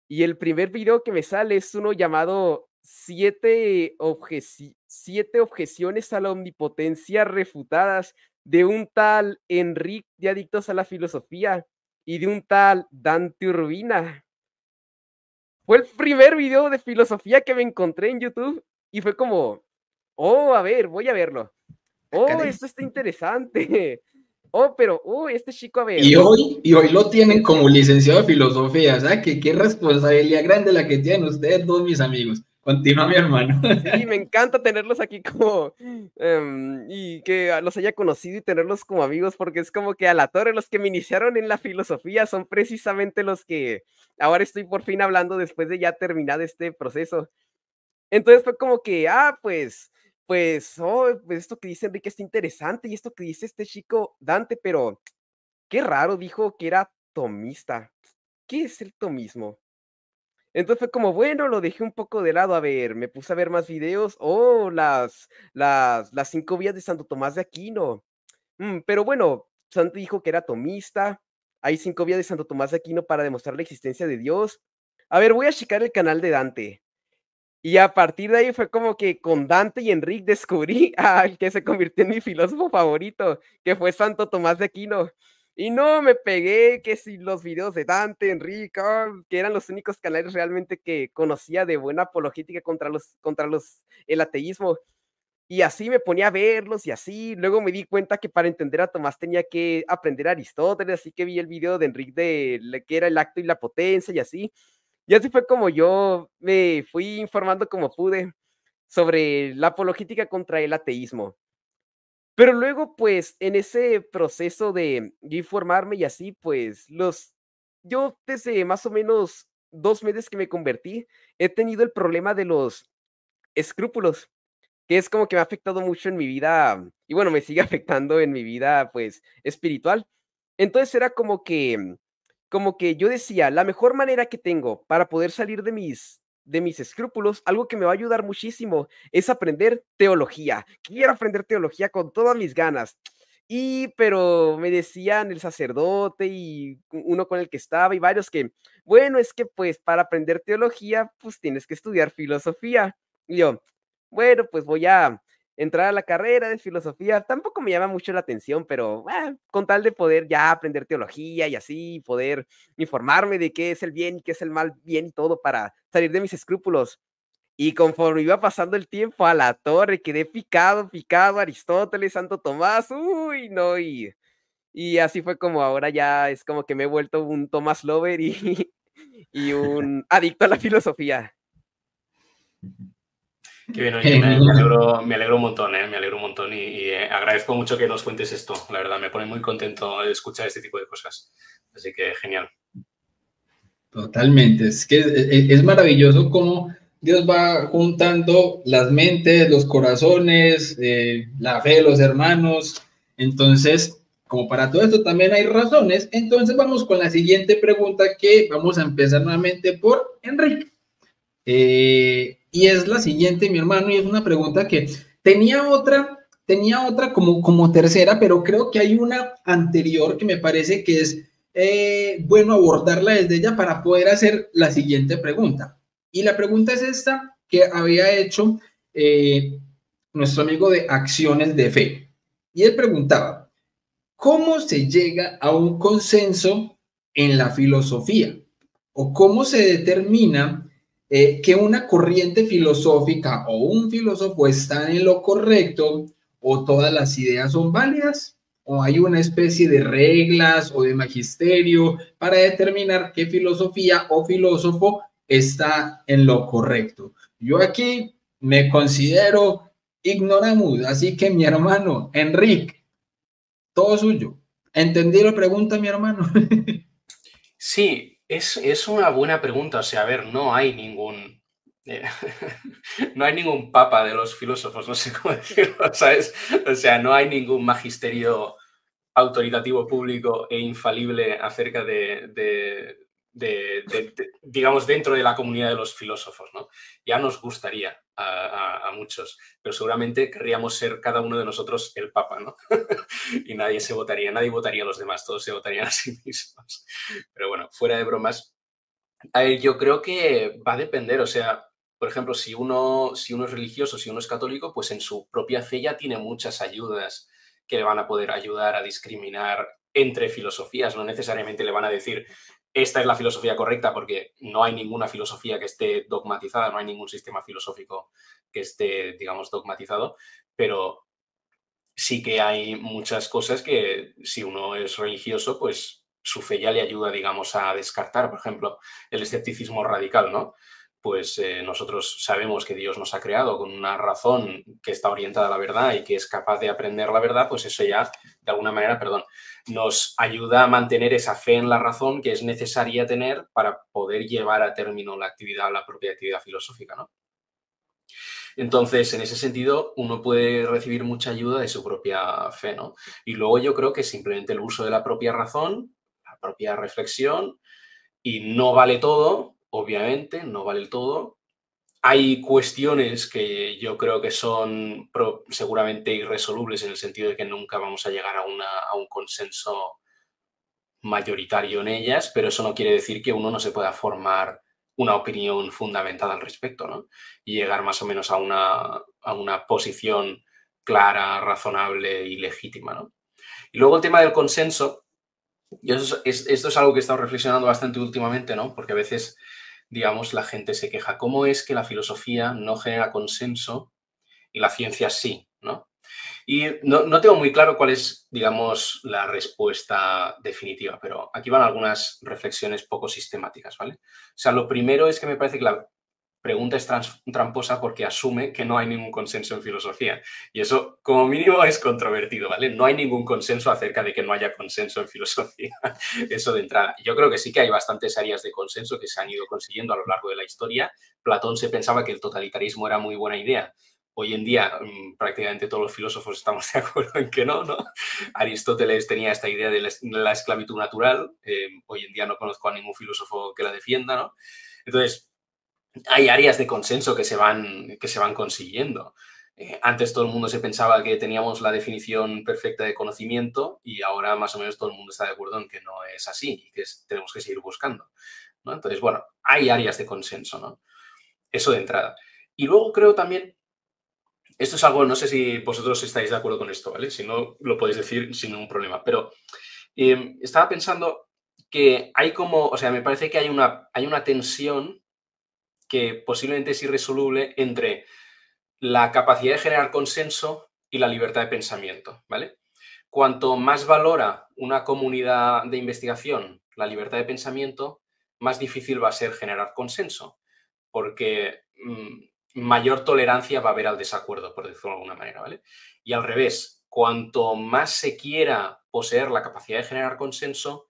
Y el primer video que me sale es uno llamado siete objeciones a la omnipotencia refutadas de un tal Enrique de Adictos a la Filosofía y de un tal Dante Urbina. Fue el primer video de filosofía que me encontré en YouTube y fue como, oh, a ver, voy a verlo. Oh, Caray. esto está interesante. Oh, pero, este chico, a ver. Y hoy lo tienen como licenciado de filosofía, o sea, que qué responsabilidad grande la que tienen ustedes dos, mis amigos. Continúa, mi hermano. Sí, me encanta tenerlos aquí como, y que los haya conocido y tenerlos como amigos, porque es como que a la torre los que me iniciaron en la filosofía son precisamente los que ahora estoy por fin hablando después de ya terminar este proceso. Entonces fue como que, pues esto que dice Enrique está interesante y esto que dice este chico Dante, pero qué raro, dijo que era tomista. ¿Qué es el tomismo? Entonces fue como, bueno, lo dejé un poco de lado, a ver, me puse a ver más videos, las 5 vías de Santo Tomás de Aquino. Pero bueno, Santo dijo que era tomista, hay 5 vías de Santo Tomás de Aquino para demostrar la existencia de Dios. A ver, voy a checar el canal de Dante. Y a partir de ahí fue como que con Dante y Enrique descubrí al que se convirtió en mi filósofo favorito, que fue Santo Tomás de Aquino. Y no, me pegué que si los videos de Dante, Enrique, que eran los únicos canales realmente que conocía de buena apologética contra el ateísmo. Y así me ponía a verlos y así. Luego me di cuenta que para entender a Tomás tenía que aprender a Aristóteles, así que vi el video de Enrique que era el acto y la potencia y así. Y así fue como yo me fui informando como pude sobre la apologética contra el ateísmo. Pero luego, pues, en ese proceso de yo informarme y así, pues, yo desde más o menos 2 meses que me convertí, he tenido el problema de los escrúpulos, que es como que me ha afectado mucho en mi vida, y bueno, me sigue afectando en mi vida, pues, espiritual. Entonces era como que yo decía, la mejor manera que tengo para poder salir de mis escrúpulos, algo que me va a ayudar muchísimo, es aprender teología. Quiero aprender teología con todas mis ganas. Pero me decían el sacerdote y uno con el que estaba y varios que, bueno, es que pues para aprender teología, pues tienes que estudiar filosofía. Y yo, bueno, pues voy a entrar a la carrera de filosofía. Tampoco me llama mucho la atención, pero con tal de poder ya aprender teología y así, poder informarme de qué es el bien y qué es el mal bien y todo para salir de mis escrúpulos. Y conforme iba pasando el tiempo, a la torre, quedé picado, picado, Aristóteles, Santo Tomás, uy, no, y así fue como ahora ya es como que me he vuelto un Tomás Lover y, y un adicto a la filosofía. Qué bien, oye, Genial. me alegro un montón, me alegro un montón y agradezco mucho que nos cuentes esto, la verdad, me pone muy contento escuchar este tipo de cosas, así que genial. Totalmente, es que es maravilloso cómo Dios va juntando las mentes, los corazones, la fe de los hermanos. Entonces, como para todo esto también hay razones, entonces vamos con la siguiente pregunta que vamos a empezar nuevamente por Enrique. Y es la siguiente, mi hermano, y es una pregunta que tenía otra como tercera, pero creo que hay una anterior que me parece que es bueno abordarla desde ella para poder hacer la siguiente pregunta. Y la pregunta es esta que había hecho nuestro amigo de Acciones de Fe. Y él preguntaba, ¿cómo se llega a un consenso en la filosofía? ¿O cómo se determina que una corriente filosófica o un filósofo están en lo correcto o todas las ideas son válidas? ¿O hay una especie de reglas o de magisterio para determinar qué filosofía o filósofo está en lo correcto? Yo aquí me considero ignoramus, así que mi hermano Enrique, todo suyo. ¿Entendí la pregunta, mi hermano? Sí, es una buena pregunta, o sea, a ver, no hay ningún... no hay ningún papa de los filósofos, no sé cómo decirlo, ¿sabes? O sea, no hay ningún magisterio autoritativo público e infalible acerca digamos, dentro de la comunidad de los filósofos, ¿no? Ya nos gustaría a muchos, pero seguramente querríamos ser cada uno de nosotros el papa, ¿no? Y nadie votaría a los demás, todos se votarían a sí mismos. Pero bueno, fuera de bromas, yo creo que va a depender, o sea, por ejemplo, si uno es religioso, si uno es católico, pues en su propia fe ya tiene muchas ayudas que le van a poder ayudar a discriminar entre filosofías. No necesariamente le van a decir, esta es la filosofía correcta, porque no hay ninguna filosofía que esté dogmatizada, no hay ningún sistema filosófico que esté, digamos, dogmatizado, pero sí que hay muchas cosas que si uno es religioso, pues su fe ya le ayuda, digamos, a descartar, por ejemplo, el escepticismo radical, ¿no? Pues nosotros sabemos que Dios nos ha creado con una razón que está orientada a la verdad y que es capaz de aprender la verdad, pues eso ya, de alguna manera, perdón, nos ayuda a mantener esa fe en la razón que es necesaria tener para poder llevar a término la propia actividad filosófica, ¿no? Entonces, en ese sentido, uno puede recibir mucha ayuda de su propia fe, ¿no? Y luego yo creo que simplemente el uso de la propia razón, la propia reflexión, y no vale todo, obviamente, no vale el todo. Hay cuestiones que yo creo que son seguramente irresolubles en el sentido de que nunca vamos a llegar a un consenso mayoritario en ellas, pero eso no quiere decir que uno no se pueda formar una opinión fundamentada al respecto, ¿no? Y llegar más o menos a una posición clara, razonable y legítima, ¿no? Y luego el tema del consenso, esto es algo que he estado reflexionando bastante últimamente, ¿no? Porque a veces, digamos, la gente se queja, ¿cómo es que la filosofía no genera consenso y la ciencia sí, ¿no? Y no tengo muy claro cuál es, digamos, la respuesta definitiva, pero aquí van algunas reflexiones poco sistemáticas, ¿vale? O sea, lo primero es que me parece que la pregunta es tramposa porque asume que no hay ningún consenso en filosofía. Y eso, como mínimo, es controvertido, ¿vale? No hay ningún consenso acerca de que no haya consenso en filosofía. Eso de entrada. Yo creo que sí que hay bastantes áreas de consenso que se han ido consiguiendo a lo largo de la historia. Platón se pensaba que el totalitarismo era muy buena idea. Hoy en día prácticamente todos los filósofos estamos de acuerdo en que no, ¿no? Aristóteles tenía esta idea de la esclavitud natural. Hoy en día no conozco a ningún filósofo que la defienda, ¿no? Entonces, hay áreas de consenso que se van consiguiendo. Antes todo el mundo se pensaba que teníamos la definición perfecta de conocimiento y ahora más o menos todo el mundo está de acuerdo en que no es así y que tenemos que seguir buscando, ¿no? Entonces, bueno, hay áreas de consenso, ¿no? Eso de entrada. Y luego creo también, esto es algo, no sé si vosotros estáis de acuerdo con esto, ¿vale? Si no, lo podéis decir sin ningún problema, pero estaba pensando que hay como, o sea, me parece que hay una tensión que posiblemente es irresoluble entre la capacidad de generar consenso y la libertad de pensamiento, ¿vale? Cuanto más valora una comunidad de investigación la libertad de pensamiento, más difícil va a ser generar consenso, porque mayor tolerancia va a haber al desacuerdo, por decirlo de alguna manera, ¿vale? Y al revés, cuanto más se quiera poseer la capacidad de generar consenso,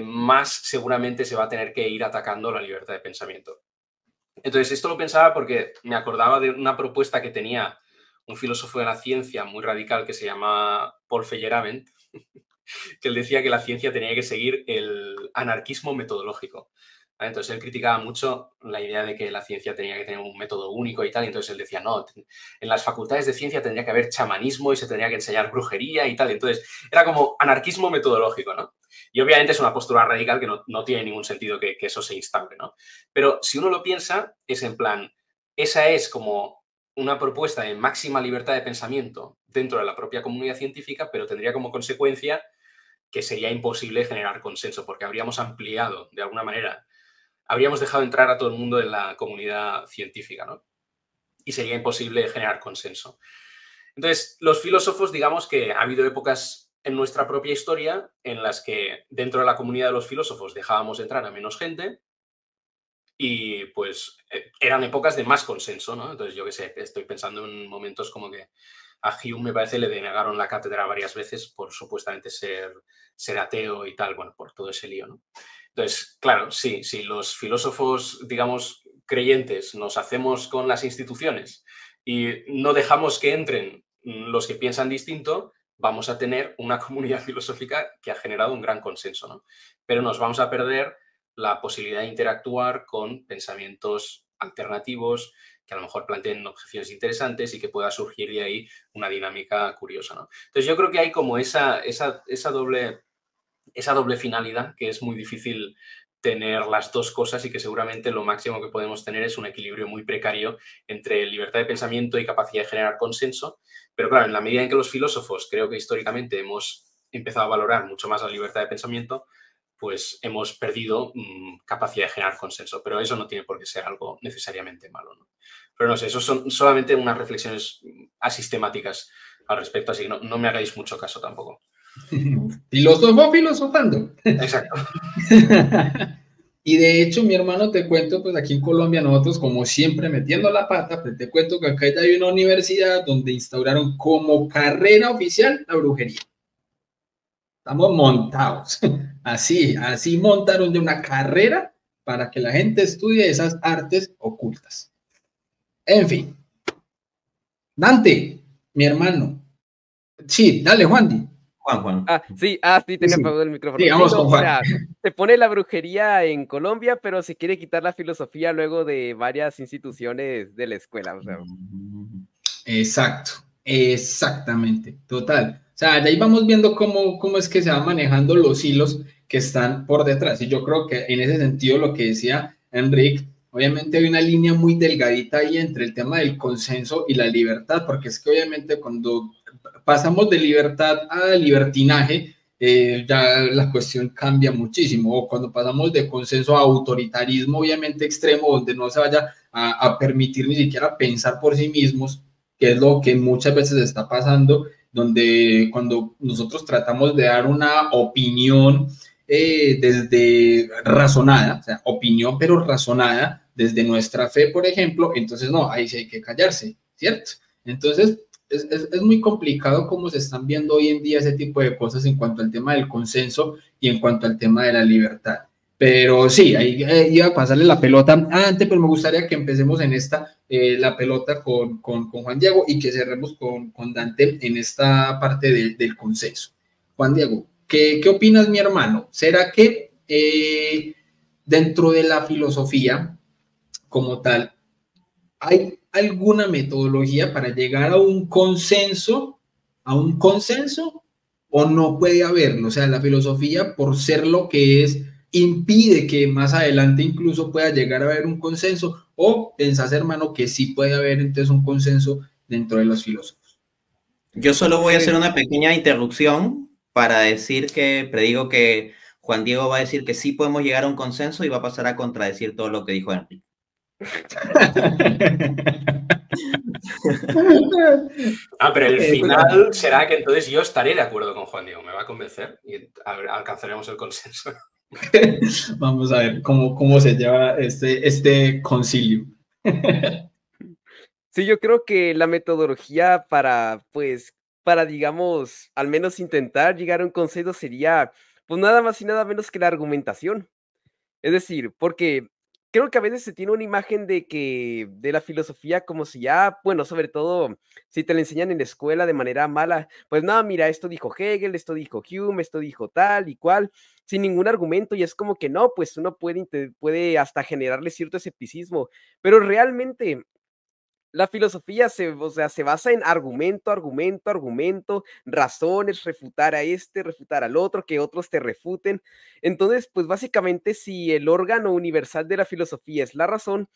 más seguramente se va a tener que ir atacando la libertad de pensamiento. Entonces, esto lo pensaba porque me acordaba de una propuesta que tenía un filósofo de la ciencia muy radical que se llama Paul Feyerabend, que él decía que la ciencia tenía que seguir el anarquismo metodológico. ¿Vale? Entonces, él criticaba mucho la idea de que la ciencia tenía que tener un método único y tal, y entonces él decía, no, en las facultades de ciencia tendría que haber chamanismo y se tendría que enseñar brujería y tal. Entonces, era como anarquismo metodológico, ¿no? Y obviamente es una postura radical que no tiene ningún sentido que eso se instaure, ¿no? Pero si uno lo piensa, es en plan, esa es como una propuesta de máxima libertad de pensamiento dentro de la propia comunidad científica, pero tendría como consecuencia que sería imposible generar consenso, porque habríamos ampliado, de alguna manera, habríamos dejado entrar a todo el mundo en la comunidad científica, ¿no? Y sería imposible generar consenso. Entonces, los filósofos, digamos que ha habido épocas en nuestra propia historia en las que dentro de la comunidad de los filósofos dejábamos entrar a menos gente y pues eran épocas de más consenso, ¿no? Entonces, yo qué sé, estoy pensando en momentos como que a Hume me parece le denegaron la cátedra varias veces por supuestamente ser ateo y tal, bueno, por todo ese lío, ¿no? Entonces, claro, sí, si los filósofos, digamos, creyentes nos hacemos con las instituciones y no dejamos que entren los que piensan distinto, vamos a tener una comunidad filosófica que ha generado un gran consenso, ¿no? Pero nos vamos a perder la posibilidad de interactuar con pensamientos alternativos que a lo mejor planteen objeciones interesantes y que pueda surgir de ahí una dinámica curiosa, ¿no? Entonces yo creo que hay como esa doble finalidad, que es muy difícil tener las dos cosas y que seguramente lo máximo que podemos tener es un equilibrio muy precario entre libertad de pensamiento y capacidad de generar consenso. Pero claro, en la medida en que los filósofos creo que históricamente hemos empezado a valorar mucho más la libertad de pensamiento, pues hemos perdido capacidad de generar consenso. Pero eso no tiene por qué ser algo necesariamente malo, ¿no? Pero no sé, eso son solamente unas reflexiones asistemáticas al respecto, así que no me hagáis mucho caso tampoco. Filósofo filosofando. Exacto. Y de hecho, mi hermano, te cuento, pues aquí en Colombia nosotros como siempre metiendo la pata, pues te cuento que acá ya hay una universidad donde instauraron como carrera oficial la brujería. Estamos montados. Así montaron de una carrera para que la gente estudie esas artes ocultas. En fin. Dante, mi hermano. Sí, dale, Juan. Juan. Sí, tenía apagado el micrófono. Sí, vamos no, con Juan. O sea, se pone la brujería en Colombia, pero se quiere quitar la filosofía luego de varias instituciones de la escuela. O sea. Exacto, exactamente, total. O sea, de ahí vamos viendo cómo es que se van manejando los hilos que están por detrás. Y yo creo que en ese sentido lo que decía Enrique, obviamente hay una línea muy delgadita ahí entre el tema del consenso y la libertad, porque es que obviamente cuando pasamos de libertad a libertinaje, ya la cuestión cambia muchísimo. O cuando pasamos de consenso a autoritarismo, obviamente extremo, donde no se vaya a permitir ni siquiera pensar por sí mismos, que es lo que muchas veces está pasando, donde cuando nosotros tratamos de dar una opinión desde razonada, o sea, opinión pero razonada, desde nuestra fe, por ejemplo, entonces no, ahí sí hay que callarse, ¿cierto? Entonces, es muy complicado cómo se están viendo hoy en día ese tipo de cosas en cuanto al tema del consenso y en cuanto al tema de la libertad. Pero sí, ahí iba a pasarle la pelota antes, pero me gustaría que empecemos en la pelota con Juan Diego y que cerremos con Dante en esta parte del consenso. Juan Diego, ¿qué opinas, mi hermano? ¿Será que dentro de la filosofía como tal hay alguna metodología para llegar a un consenso o no puede haberlo? O sea, la filosofía, por ser lo que es, impide que más adelante incluso pueda llegar a haber un consenso, o pensás, hermano, que sí puede haber entonces un consenso dentro de los filósofos. Yo solo voy a hacer una pequeña interrupción para decir que predigo que Juan Diego va a decir que sí podemos llegar a un consenso y va a pasar a contradecir todo lo que dijo Enrique. Pero el final será que entonces yo estaré de acuerdo con Juan Diego, me va a convencer y alcanzaremos el consenso. Vamos a ver cómo se lleva este concilio. Sí, yo creo que la metodología para, digamos, al menos intentar llegar a un consenso sería, pues nada más y nada menos que la argumentación. Es decir, porque creo que a veces se tiene una imagen de la filosofía como si ya, bueno, sobre todo si te la enseñan en la escuela de manera mala, pues nada, mira, esto dijo Hegel, esto dijo Hume, esto dijo tal y cual, sin ningún argumento, y es como que no, pues uno puede hasta generarle cierto escepticismo, pero realmente la filosofía se basa en argumento, argumento, argumento, razones, refutar a este, refutar al otro, que otros te refuten. Entonces, pues básicamente si el órgano universal de la filosofía es la razón,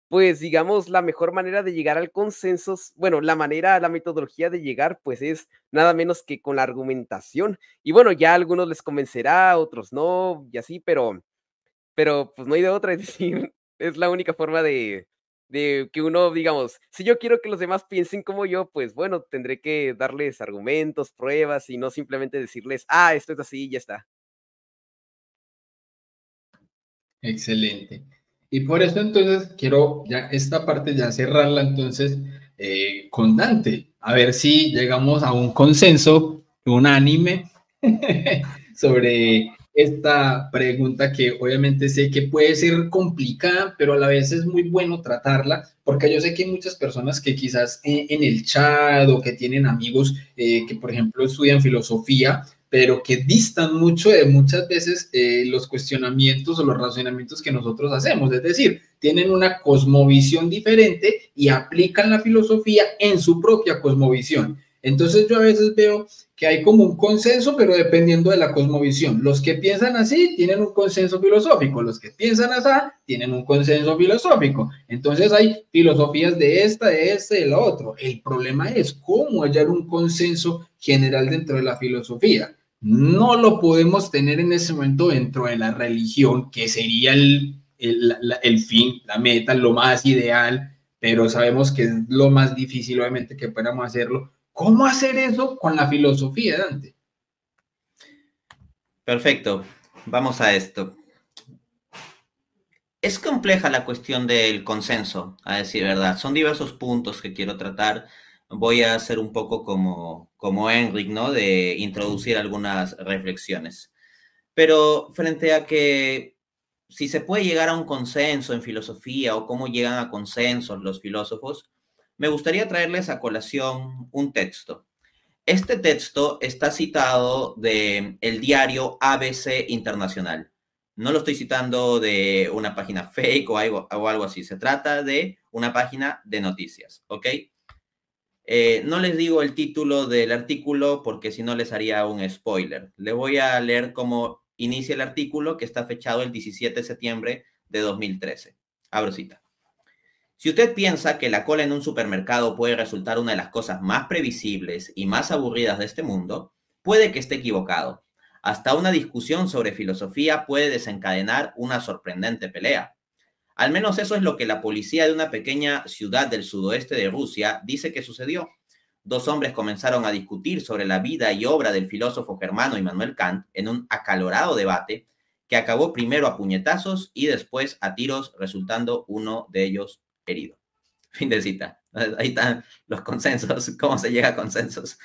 pues digamos la mejor manera de llegar al consenso, bueno, la metodología de llegar, pues es nada menos que con la argumentación. Y bueno, ya a algunos les convencerá, a otros no, y así, pero pues no hay de otra, es decir, es la única forma de que uno, digamos, si yo quiero que los demás piensen como yo, pues bueno, tendré que darles argumentos, pruebas y no simplemente decirles, esto es así y ya está. Excelente. Y por eso entonces quiero ya esta parte ya cerrarla entonces con Dante, a ver si llegamos a un consenso unánime sobre esta pregunta que obviamente sé que puede ser complicada, pero a la vez es muy bueno tratarla, porque yo sé que hay muchas personas que quizás en el chat o que tienen amigos que, por ejemplo, estudian filosofía, pero que distan mucho de muchas veces los cuestionamientos o los razonamientos que nosotros hacemos. Es decir, tienen una cosmovisión diferente y aplican la filosofía en su propia cosmovisión. Entonces yo a veces veo que hay como un consenso, pero dependiendo de la cosmovisión. Los que piensan así tienen un consenso filosófico, los que piensan así tienen un consenso filosófico. Entonces hay filosofías de esta, de este, de lo otro. El problema es cómo hallar un consenso general dentro de la filosofía. No lo podemos tener en ese momento dentro de la religión, que sería el fin, la meta, lo más ideal, pero sabemos que es lo más difícil, obviamente, que podamos hacerlo. ¿Cómo hacer eso con la filosofía, Dante? Perfecto, vamos a esto. Es compleja la cuestión del consenso, a decir verdad. Son diversos puntos que quiero tratar. Voy a hacer un poco como Enric, ¿no? De introducir algunas reflexiones. Pero frente a que si se puede llegar a un consenso en filosofía o cómo llegan a consensos los filósofos, me gustaría traerles a colación un texto. Este texto está citado del diario ABC Internacional. No lo estoy citando de una página fake o algo así. Se trata de una página de noticias, ¿ok? No les digo el título del artículo porque si no les haría un spoiler. Les voy a leer cómo inicia el artículo que está fechado el 17 de septiembre de 2013. Abro cita. Si usted piensa que la cola en un supermercado puede resultar una de las cosas más previsibles y más aburridas de este mundo, puede que esté equivocado. Hasta una discusión sobre filosofía puede desencadenar una sorprendente pelea. Al menos eso es lo que la policía de una pequeña ciudad del sudoeste de Rusia dice que sucedió. Dos hombres comenzaron a discutir sobre la vida y obra del filósofo germano Immanuel Kant en un acalorado debate que acabó primero a puñetazos y después a tiros, resultando uno de ellos herido. Fin de cita. Ahí están los consensos, cómo se llega a consensos.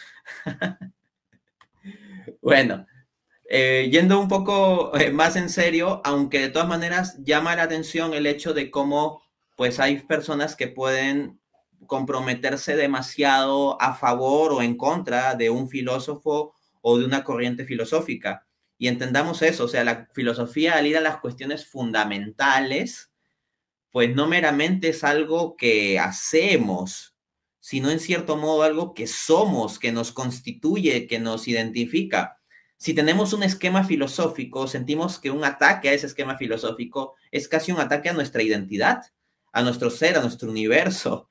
Bueno, yendo un poco más en serio, aunque de todas maneras llama la atención el hecho de cómo pues hay personas que pueden comprometerse demasiado a favor o en contra de un filósofo o de una corriente filosófica. Y entendamos eso, o sea, la filosofía al ir a las cuestiones fundamentales, pues no meramente es algo que hacemos, sino en cierto modo algo que somos, que nos constituye, que nos identifica. Si tenemos un esquema filosófico, sentimos que un ataque a ese esquema filosófico es casi un ataque a nuestra identidad, a nuestro ser, a nuestro universo.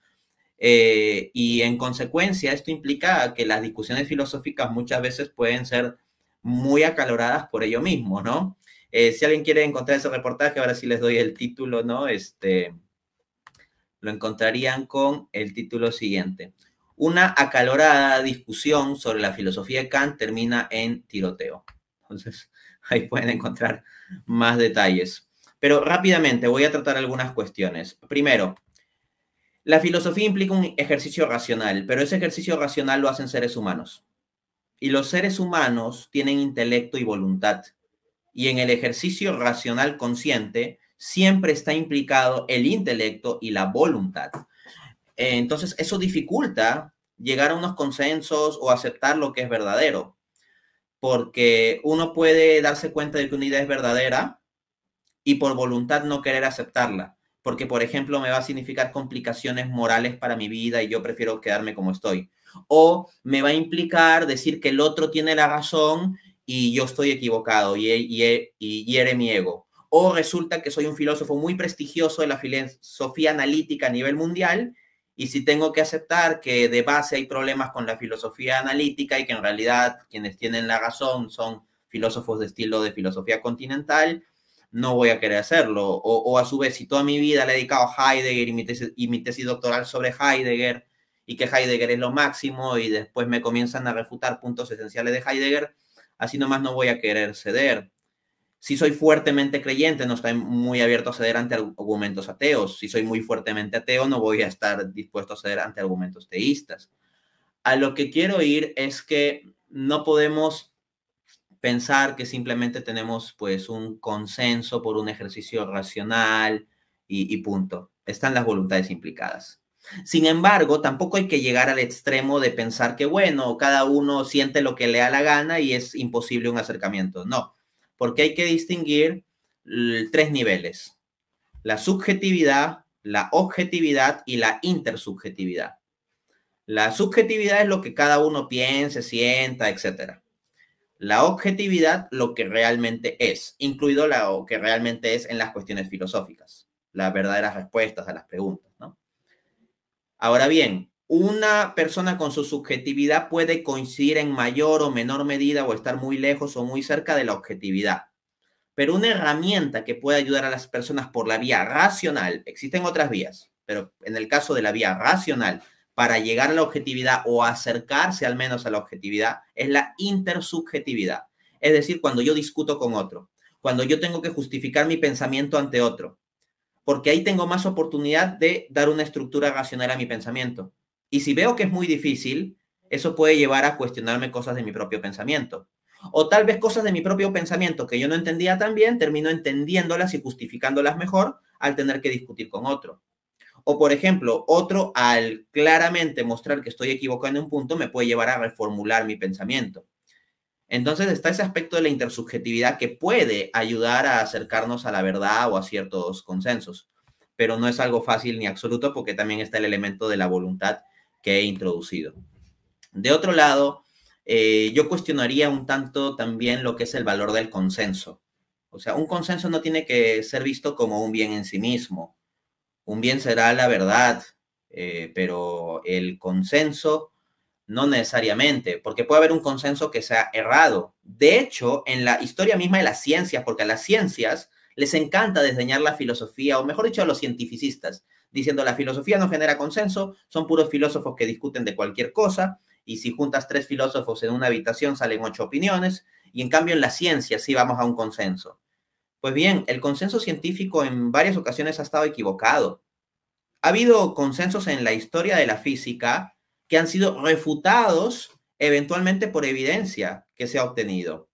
Y en consecuencia, esto implica que las discusiones filosóficas muchas veces pueden ser muy acaloradas por ello mismo, ¿no? Si alguien quiere encontrar ese reportaje, ahora sí les doy el título, ¿no? Lo encontrarían con el título siguiente. Una acalorada discusión sobre la filosofía de Kant termina en tiroteo. Entonces, ahí pueden encontrar más detalles. Pero rápidamente voy a tratar algunas cuestiones. Primero, la filosofía implica un ejercicio racional, pero ese ejercicio racional lo hacen seres humanos. Y los seres humanos tienen intelecto y voluntad. Y en el ejercicio racional consciente siempre está implicado el intelecto y la voluntad. Entonces, eso dificulta llegar a unos consensos o aceptar lo que es verdadero, porque uno puede darse cuenta de que una idea es verdadera y por voluntad no querer aceptarla, porque, por ejemplo, me va a significar complicaciones morales para mi vida y yo prefiero quedarme como estoy. O me va a implicar decir que el otro tiene la razón y yo estoy equivocado y hiere mi ego. O resulta que soy un filósofo muy prestigioso de la filosofía analítica a nivel mundial y si tengo que aceptar que de base hay problemas con la filosofía analítica y que en realidad quienes tienen la razón son filósofos de estilo de filosofía continental, no voy a querer hacerlo. O a su vez, si toda mi vida le he dedicado a Heidegger y mi tesis doctoral sobre Heidegger y que Heidegger es lo máximo y después me comienzan a refutar puntos esenciales de Heidegger, así nomás no voy a querer ceder. Si soy fuertemente creyente, no estoy muy abierto a ceder ante argumentos ateos. Si soy muy fuertemente ateo, no voy a estar dispuesto a ceder ante argumentos teístas. A lo que quiero ir es que no podemos pensar que simplemente tenemos pues un consenso por un ejercicio racional y punto. Están las voluntades implicadas. Sin embargo, tampoco hay que llegar al extremo de pensar que, bueno, cada uno siente lo que le da la gana y es imposible un acercamiento. No, porque hay que distinguir 3 niveles: la subjetividad, la objetividad y la intersubjetividad. La subjetividad es lo que cada uno piense, sienta, etc. La objetividad, lo que realmente es, incluido lo que realmente es en las cuestiones filosóficas, las verdaderas respuestas a las preguntas, ¿no? Ahora bien, una persona con su subjetividad puede coincidir en mayor o menor medida o estar muy lejos o muy cerca de la objetividad. Pero una herramienta que puede ayudar a las personas por la vía racional, existen otras vías, pero en el caso de la vía racional, para llegar a la objetividad o acercarse al menos a la objetividad, es la intersubjetividad. Es decir, cuando yo discuto con otro, cuando yo tengo que justificar mi pensamiento ante otro, porque ahí tengo más oportunidad de dar una estructura racional a mi pensamiento. Y si veo que es muy difícil, eso puede llevar a cuestionarme cosas de mi propio pensamiento. O tal vez cosas de mi propio pensamiento que yo no entendía tan bien, termino entendiéndolas y justificándolas mejor al tener que discutir con otro. O, por ejemplo, otro, al claramente mostrar que estoy equivocado en un punto, me puede llevar a reformular mi pensamiento. Entonces está ese aspecto de la intersubjetividad que puede ayudar a acercarnos a la verdad o a ciertos consensos, pero no es algo fácil ni absoluto porque también está el elemento de la voluntad que he introducido. De otro lado, yo cuestionaría un tanto también lo que es el valor del consenso. O sea, un consenso no tiene que ser visto como un bien en sí mismo. Un bien será la verdad, pero el consenso no necesariamente, porque puede haber un consenso que sea errado. De hecho, en la historia misma de las ciencias, porque a las ciencias les encanta desdeñar la filosofía, o mejor dicho, a los cientificistas, diciendo la filosofía no genera consenso, son puros filósofos que discuten de cualquier cosa, y si juntas 3 filósofos en una habitación salen 8 opiniones, y en cambio en la ciencia sí vamos a un consenso. Pues bien, el consenso científico en varias ocasiones ha estado equivocado. Ha habido consensos en la historia de la física que han sido refutados eventualmente por evidencia que se ha obtenido.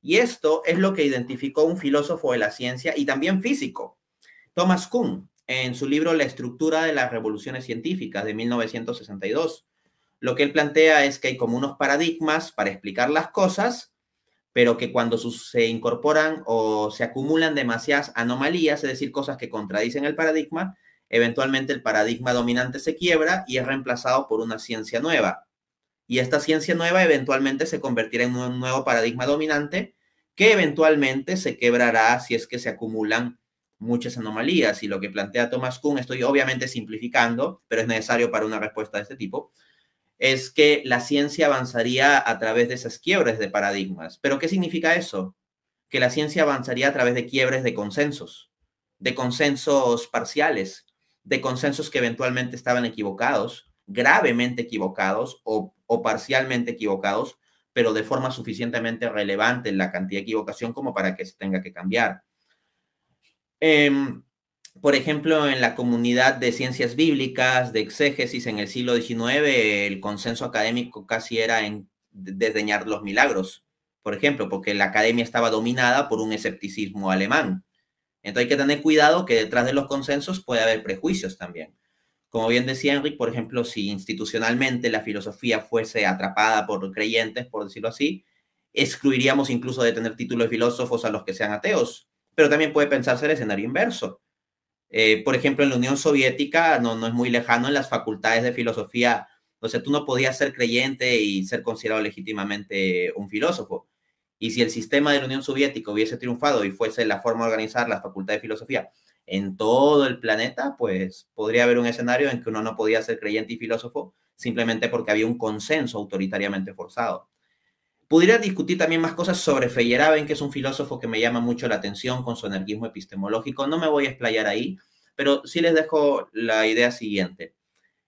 Y esto es lo que identificó un filósofo de la ciencia y también físico, Thomas Kuhn, en su libro La estructura de las revoluciones científicas de 1962. Lo que él plantea es que hay como unos paradigmas para explicar las cosas, pero que cuando se incorporan o se acumulan demasiadas anomalías, es decir, cosas que contradicen el paradigma, eventualmente el paradigma dominante se quiebra y es reemplazado por una ciencia nueva. Y esta ciencia nueva eventualmente se convertirá en un nuevo paradigma dominante que eventualmente se quebrará si es que se acumulan muchas anomalías. Y lo que plantea Thomas Kuhn, estoy obviamente simplificando, pero es necesario para una respuesta de este tipo, es que la ciencia avanzaría a través de esas quiebres de paradigmas. ¿Pero qué significa eso? Que la ciencia avanzaría a través de quiebres de consensos parciales, de consensos que eventualmente estaban equivocados, gravemente equivocados o parcialmente equivocados, pero de forma suficientemente relevante en la cantidad de equivocación como para que se tenga que cambiar. Por ejemplo, en la comunidad de ciencias bíblicas, de exégesis en el siglo XIX, el consenso académico casi era en desdeñar los milagros, por ejemplo, porque la academia estaba dominada por un escepticismo alemán. Entonces hay que tener cuidado que detrás de los consensos puede haber prejuicios también. Como bien decía Enrique, por ejemplo, si institucionalmente la filosofía fuese atrapada por creyentes, por decirlo así, excluiríamos incluso de tener título de filósofos a los que sean ateos. Pero también puede pensarse el escenario inverso. Por ejemplo, en la Unión Soviética, no es muy lejano, en las facultades de filosofía, o sea, tú no podías ser creyente y ser considerado legítimamente un filósofo. Y si el sistema de la Unión Soviética hubiese triunfado y fuese la forma de organizar la facultad de filosofía en todo el planeta, pues podría haber un escenario en que uno no podía ser creyente y filósofo simplemente porque había un consenso autoritariamente forzado. Pudiera discutir también más cosas sobre Feyerabend, que es un filósofo que me llama mucho la atención con su anarquismo epistemológico. No me voy a explayar ahí, pero sí les dejo la idea siguiente.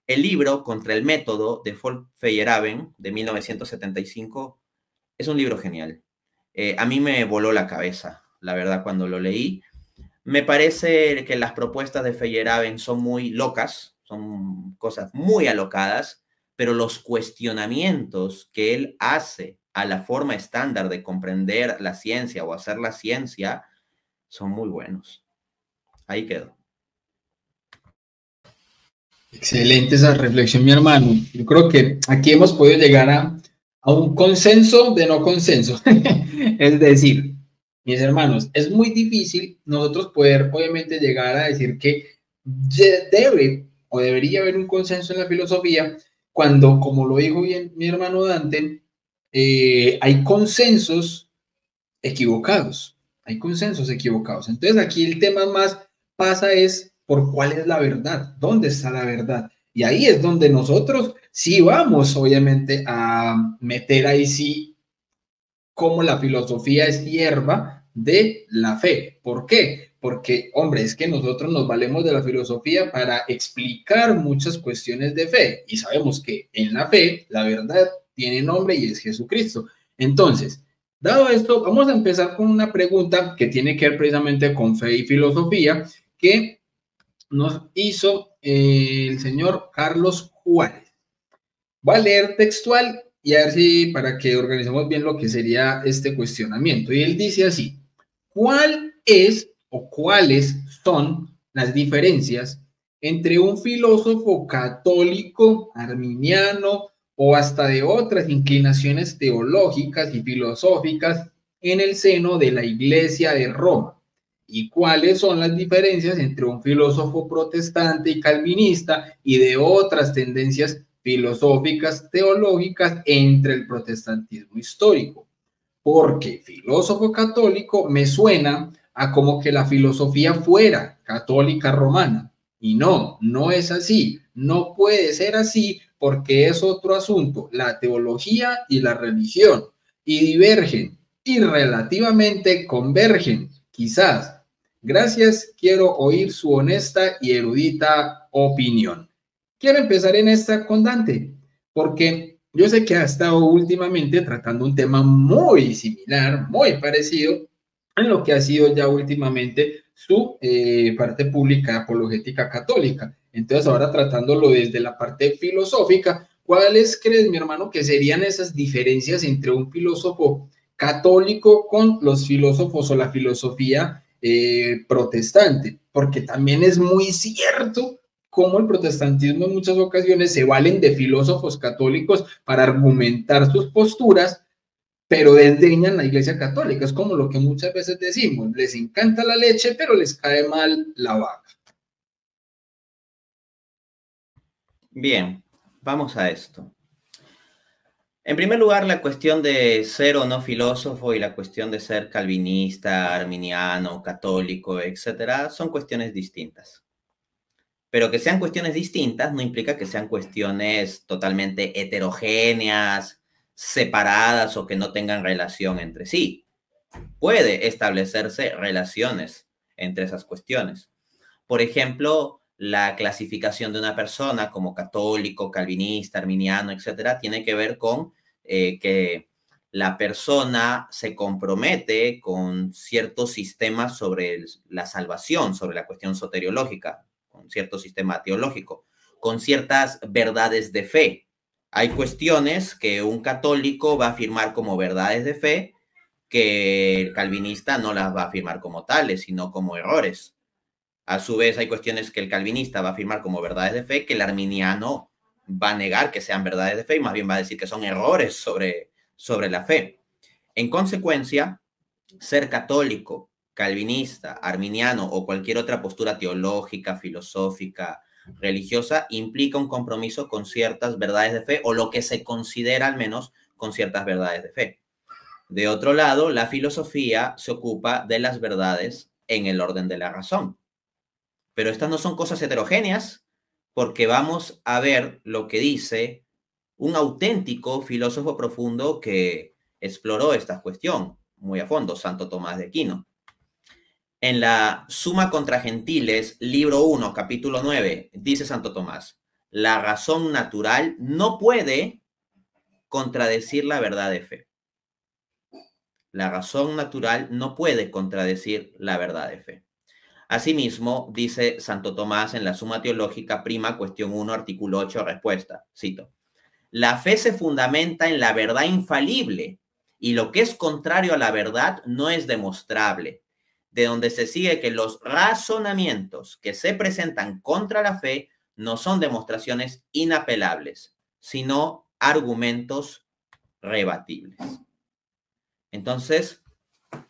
El libro Contra el método de Feyerabend, de 1975, es un libro genial. A mí me voló la cabeza, la verdad, cuando lo leí. Me parece que las propuestas de Feyerabend son muy locas, son cosas muy alocadas, pero los cuestionamientos que él hace a la forma estándar de comprender la ciencia o hacer la ciencia son muy buenos. Ahí quedó. Excelente esa reflexión, mi hermano. Yo creo que aquí hemos podido llegar a un consenso de no consenso. Es decir, mis hermanos, es muy difícil nosotros poder obviamente llegar a decir que debe o debería haber un consenso en la filosofía cuando, como lo dijo bien mi hermano Dante, hay consensos equivocados. Hay consensos equivocados. Entonces aquí el tema más pasa es por cuál es la verdad, dónde está la verdad. Y ahí es donde nosotros sí vamos, obviamente, a meter ahí sí cómo la filosofía es hierba de la fe. ¿Por qué? Porque, hombre, es que nosotros nos valemos de la filosofía para explicar muchas cuestiones de fe y sabemos que en la fe la verdad tiene nombre y es Jesucristo. Entonces, dado esto, vamos a empezar con una pregunta que tiene que ver precisamente con fe y filosofía que nos hizo el señor Carlos Juárez. Voy a leer textual y a ver si para que organicemos bien lo que sería este cuestionamiento. Y él dice así, ¿cuál es o cuáles son las diferencias entre un filósofo católico, arminiano o hasta de otras inclinaciones teológicas y filosóficas en el seno de la Iglesia de Roma? ¿Y cuáles son las diferencias entre un filósofo protestante y calvinista y de otras tendencias filosóficas, teológicas entre el protestantismo histórico? Porque filósofo católico me suena a como que la filosofía fuera católica romana. Y no, no es así. No puede ser así porque es otro asunto. La teología y la religión. Y divergen y relativamente convergen, quizás. Gracias, quiero oír su honesta y erudita opinión. Quiero empezar en esta con Dante, porque yo sé que ha estado últimamente tratando un tema muy similar, muy parecido en lo que ha sido ya últimamente su parte pública apologética católica. Entonces, ahora tratándolo desde la parte filosófica, ¿cuáles crees, mi hermano, que serían esas diferencias entre un filósofo católico con los filósofos o la filosofía protestante? Porque también es muy cierto cómo el protestantismo en muchas ocasiones se valen de filósofos católicos para argumentar sus posturas, pero desdeñan la Iglesia Católica. Es como lo que muchas veces decimos, les encanta la leche, pero les cae mal la vaca. Bien, vamos a esto. En primer lugar, la cuestión de ser o no filósofo y la cuestión de ser calvinista, arminiano, católico, etcétera, son cuestiones distintas. Pero que sean cuestiones distintas no implica que sean cuestiones totalmente heterogéneas, separadas o que no tengan relación entre sí. Puede establecerse relaciones entre esas cuestiones. Por ejemplo, la clasificación de una persona como católico, calvinista, arminiano, etcétera, tiene que ver con que la persona se compromete con ciertos sistemas sobre la salvación, sobre la cuestión soteriológica, con cierto sistema teológico, con ciertas verdades de fe. Hay cuestiones que un católico va a afirmar como verdades de fe que el calvinista no las va a afirmar como tales, sino como errores. A su vez, hay cuestiones que el calvinista va a afirmar como verdades de fe que el arminiano va a negar que sean verdades de fe y más bien va a decir que son errores sobre la fe. En consecuencia, ser católico, calvinista, arminiano o cualquier otra postura teológica, filosófica, religiosa, implica un compromiso con ciertas verdades de fe o lo que se considera al menos con ciertas verdades de fe. De otro lado, la filosofía se ocupa de las verdades en el orden de la razón. Pero estas no son cosas heterogéneas porque vamos a ver lo que dice un auténtico filósofo profundo que exploró esta cuestión muy a fondo, Santo Tomás de Aquino. En la Suma contra Gentiles, libro 1, capítulo 9, dice Santo Tomás, la razón natural no puede contradecir la verdad de fe. La razón natural no puede contradecir la verdad de fe. Asimismo, dice Santo Tomás en la Suma Teológica Prima, cuestión 1, artículo 8, respuesta, cito, la fe se fundamenta en la verdad infalible y lo que es contrario a la verdad no es demostrable, de donde se sigue que los razonamientos que se presentan contra la fe no son demostraciones inapelables, sino argumentos rebatibles. Entonces,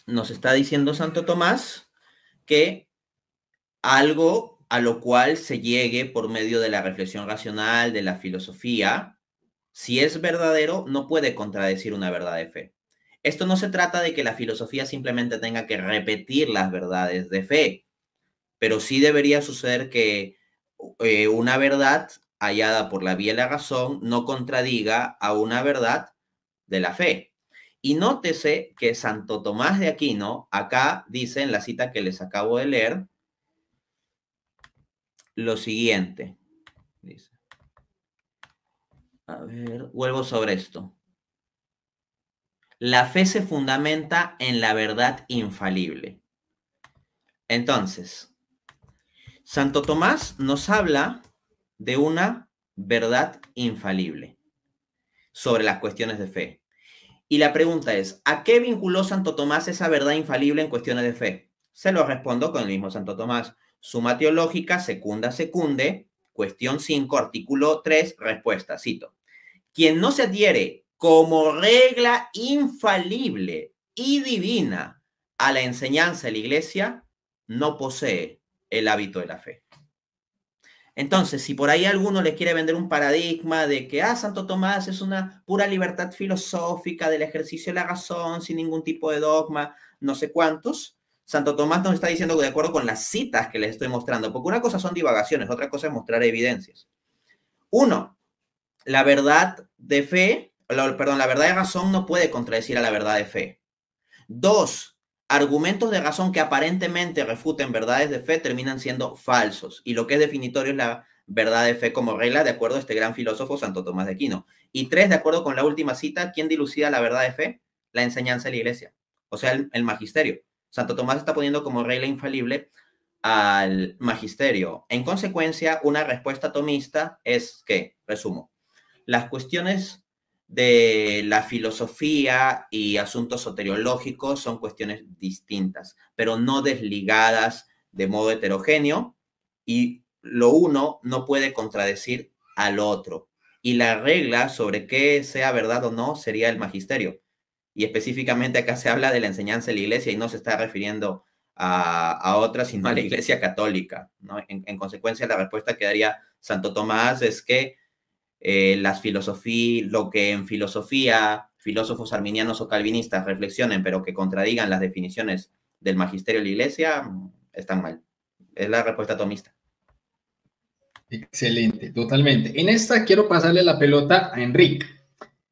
nos está diciendo Santo Tomás que algo a lo cual se llegue por medio de la reflexión racional, de la filosofía, si es verdadero, no puede contradecir una verdad de fe. Esto no se trata de que la filosofía simplemente tenga que repetir las verdades de fe, pero sí debería suceder que una verdad hallada por la vía de la razón no contradiga a una verdad de la fe. Y nótese que Santo Tomás de Aquino, acá dice en la cita que les acabo de leer, lo siguiente. Dice, a ver, vuelvo sobre esto. La fe se fundamenta en la verdad infalible. Entonces, Santo Tomás nos habla de una verdad infalible sobre las cuestiones de fe. Y la pregunta es, ¿a qué vinculó Santo Tomás esa verdad infalible en cuestiones de fe? Se lo respondo con el mismo Santo Tomás. Suma teológica, secunda secunde, cuestión 5, artículo 3, respuesta, cito. Quien no se adhiere como regla infalible y divina a la enseñanza de la Iglesia, no posee el hábito de la fe. Entonces, si por ahí alguno le quiere vender un paradigma de que Santo Tomás es una pura libertad filosófica del ejercicio de la razón, sin ningún tipo de dogma, no sé cuántos, Santo Tomás nos está diciendo que de acuerdo con las citas que les estoy mostrando, porque una cosa son divagaciones, otra cosa es mostrar evidencias. Uno, la verdad de fe, la verdad de razón no puede contradecir a la verdad de fe. Dos, argumentos de razón que aparentemente refuten verdades de fe terminan siendo falsos. Y lo que es definitorio es la verdad de fe como regla, de acuerdo a este gran filósofo Santo Tomás de Aquino. Y tres, de acuerdo con la última cita, ¿quién dilucida la verdad de fe? La enseñanza de la Iglesia, o sea, el magisterio. Santo Tomás está poniendo como regla infalible al magisterio. En consecuencia, una respuesta tomista es que, resumo, las cuestiones de la filosofía y asuntos soteriológicos son cuestiones distintas, pero no desligadas de modo heterogéneo, y lo uno no puede contradecir al otro. Y la regla sobre qué sea verdad o no sería el magisterio. Y específicamente acá se habla de la enseñanza de la Iglesia y no se está refiriendo a otra, sino a la Iglesia católica, ¿no? En consecuencia, la respuesta que daría Santo Tomás es que lo que en filosofía filósofos arminianos o calvinistas reflexionen, pero que contradigan las definiciones del magisterio de la Iglesia, están mal. Es la respuesta tomista. Excelente, totalmente. En esta quiero pasarle la pelota a Enrique.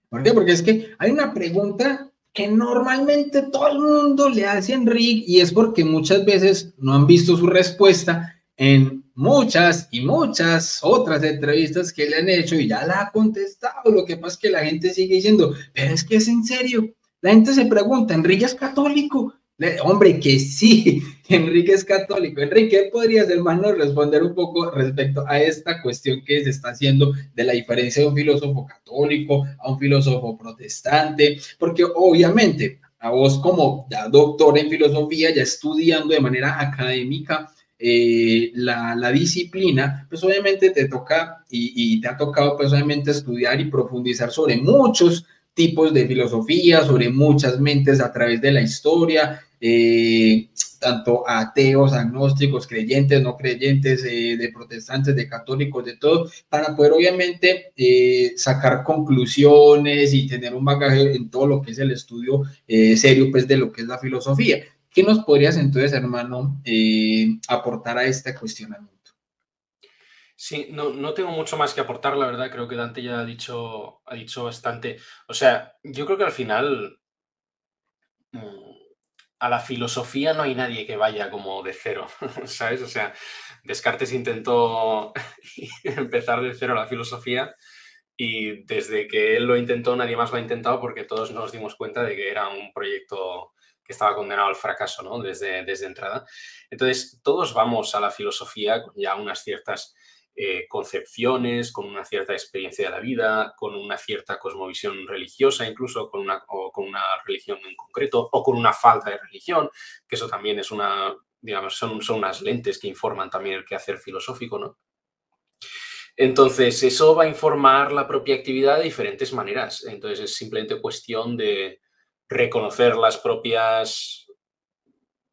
¿Por qué? Porque es que hay una pregunta que normalmente todo el mundo le hace a Enrique y es porque muchas veces no han visto su respuesta en muchas y muchas otras entrevistas que le han hecho y ya la ha contestado. Lo que pasa es que la gente sigue diciendo, pero es que es en serio. La gente se pregunta, ¿Enrique es católico? Hombre, que sí, Enrique es católico. Enrique, ¿podrías, hermano, responder un poco respecto a esta cuestión que se está haciendo de la diferencia de un filósofo católico a un filósofo protestante? Porque obviamente a vos como doctor en filosofía, ya estudiando de manera académica la disciplina, pues obviamente te toca y te ha tocado pues obviamente estudiar y profundizar sobre muchos tipos de filosofía, sobre muchas mentes a través de la historia, tanto ateos, agnósticos, creyentes, no creyentes, de protestantes, de católicos, de todo, para poder obviamente sacar conclusiones y tener un bagaje en todo lo que es el estudio serio pues de lo que es la filosofía. ¿Qué nos podrías entonces, hermano, aportar a este cuestionamiento? Sí, no tengo mucho más que aportar, la verdad. Creo que Dante ya ha dicho bastante. O sea, yo creo que al final a la filosofía no hay nadie que vaya como de cero, ¿sabes? O sea, Descartes intentó empezar de cero la filosofía y desde que él lo intentó nadie más lo ha intentado porque todos nos dimos cuenta de que era un proyecto que estaba condenado al fracaso, ¿no? Desde entrada. Entonces, todos vamos a la filosofía con ya unas ciertas concepciones, con una cierta experiencia de la vida, con una cierta cosmovisión religiosa, incluso con una religión en concreto, o con una falta de religión, que eso también es digamos, son unas lentes que informan también el quehacer filosófico, ¿no? Entonces, eso va a informar la propia actividad de diferentes maneras. Entonces, es simplemente cuestión de reconocer las propias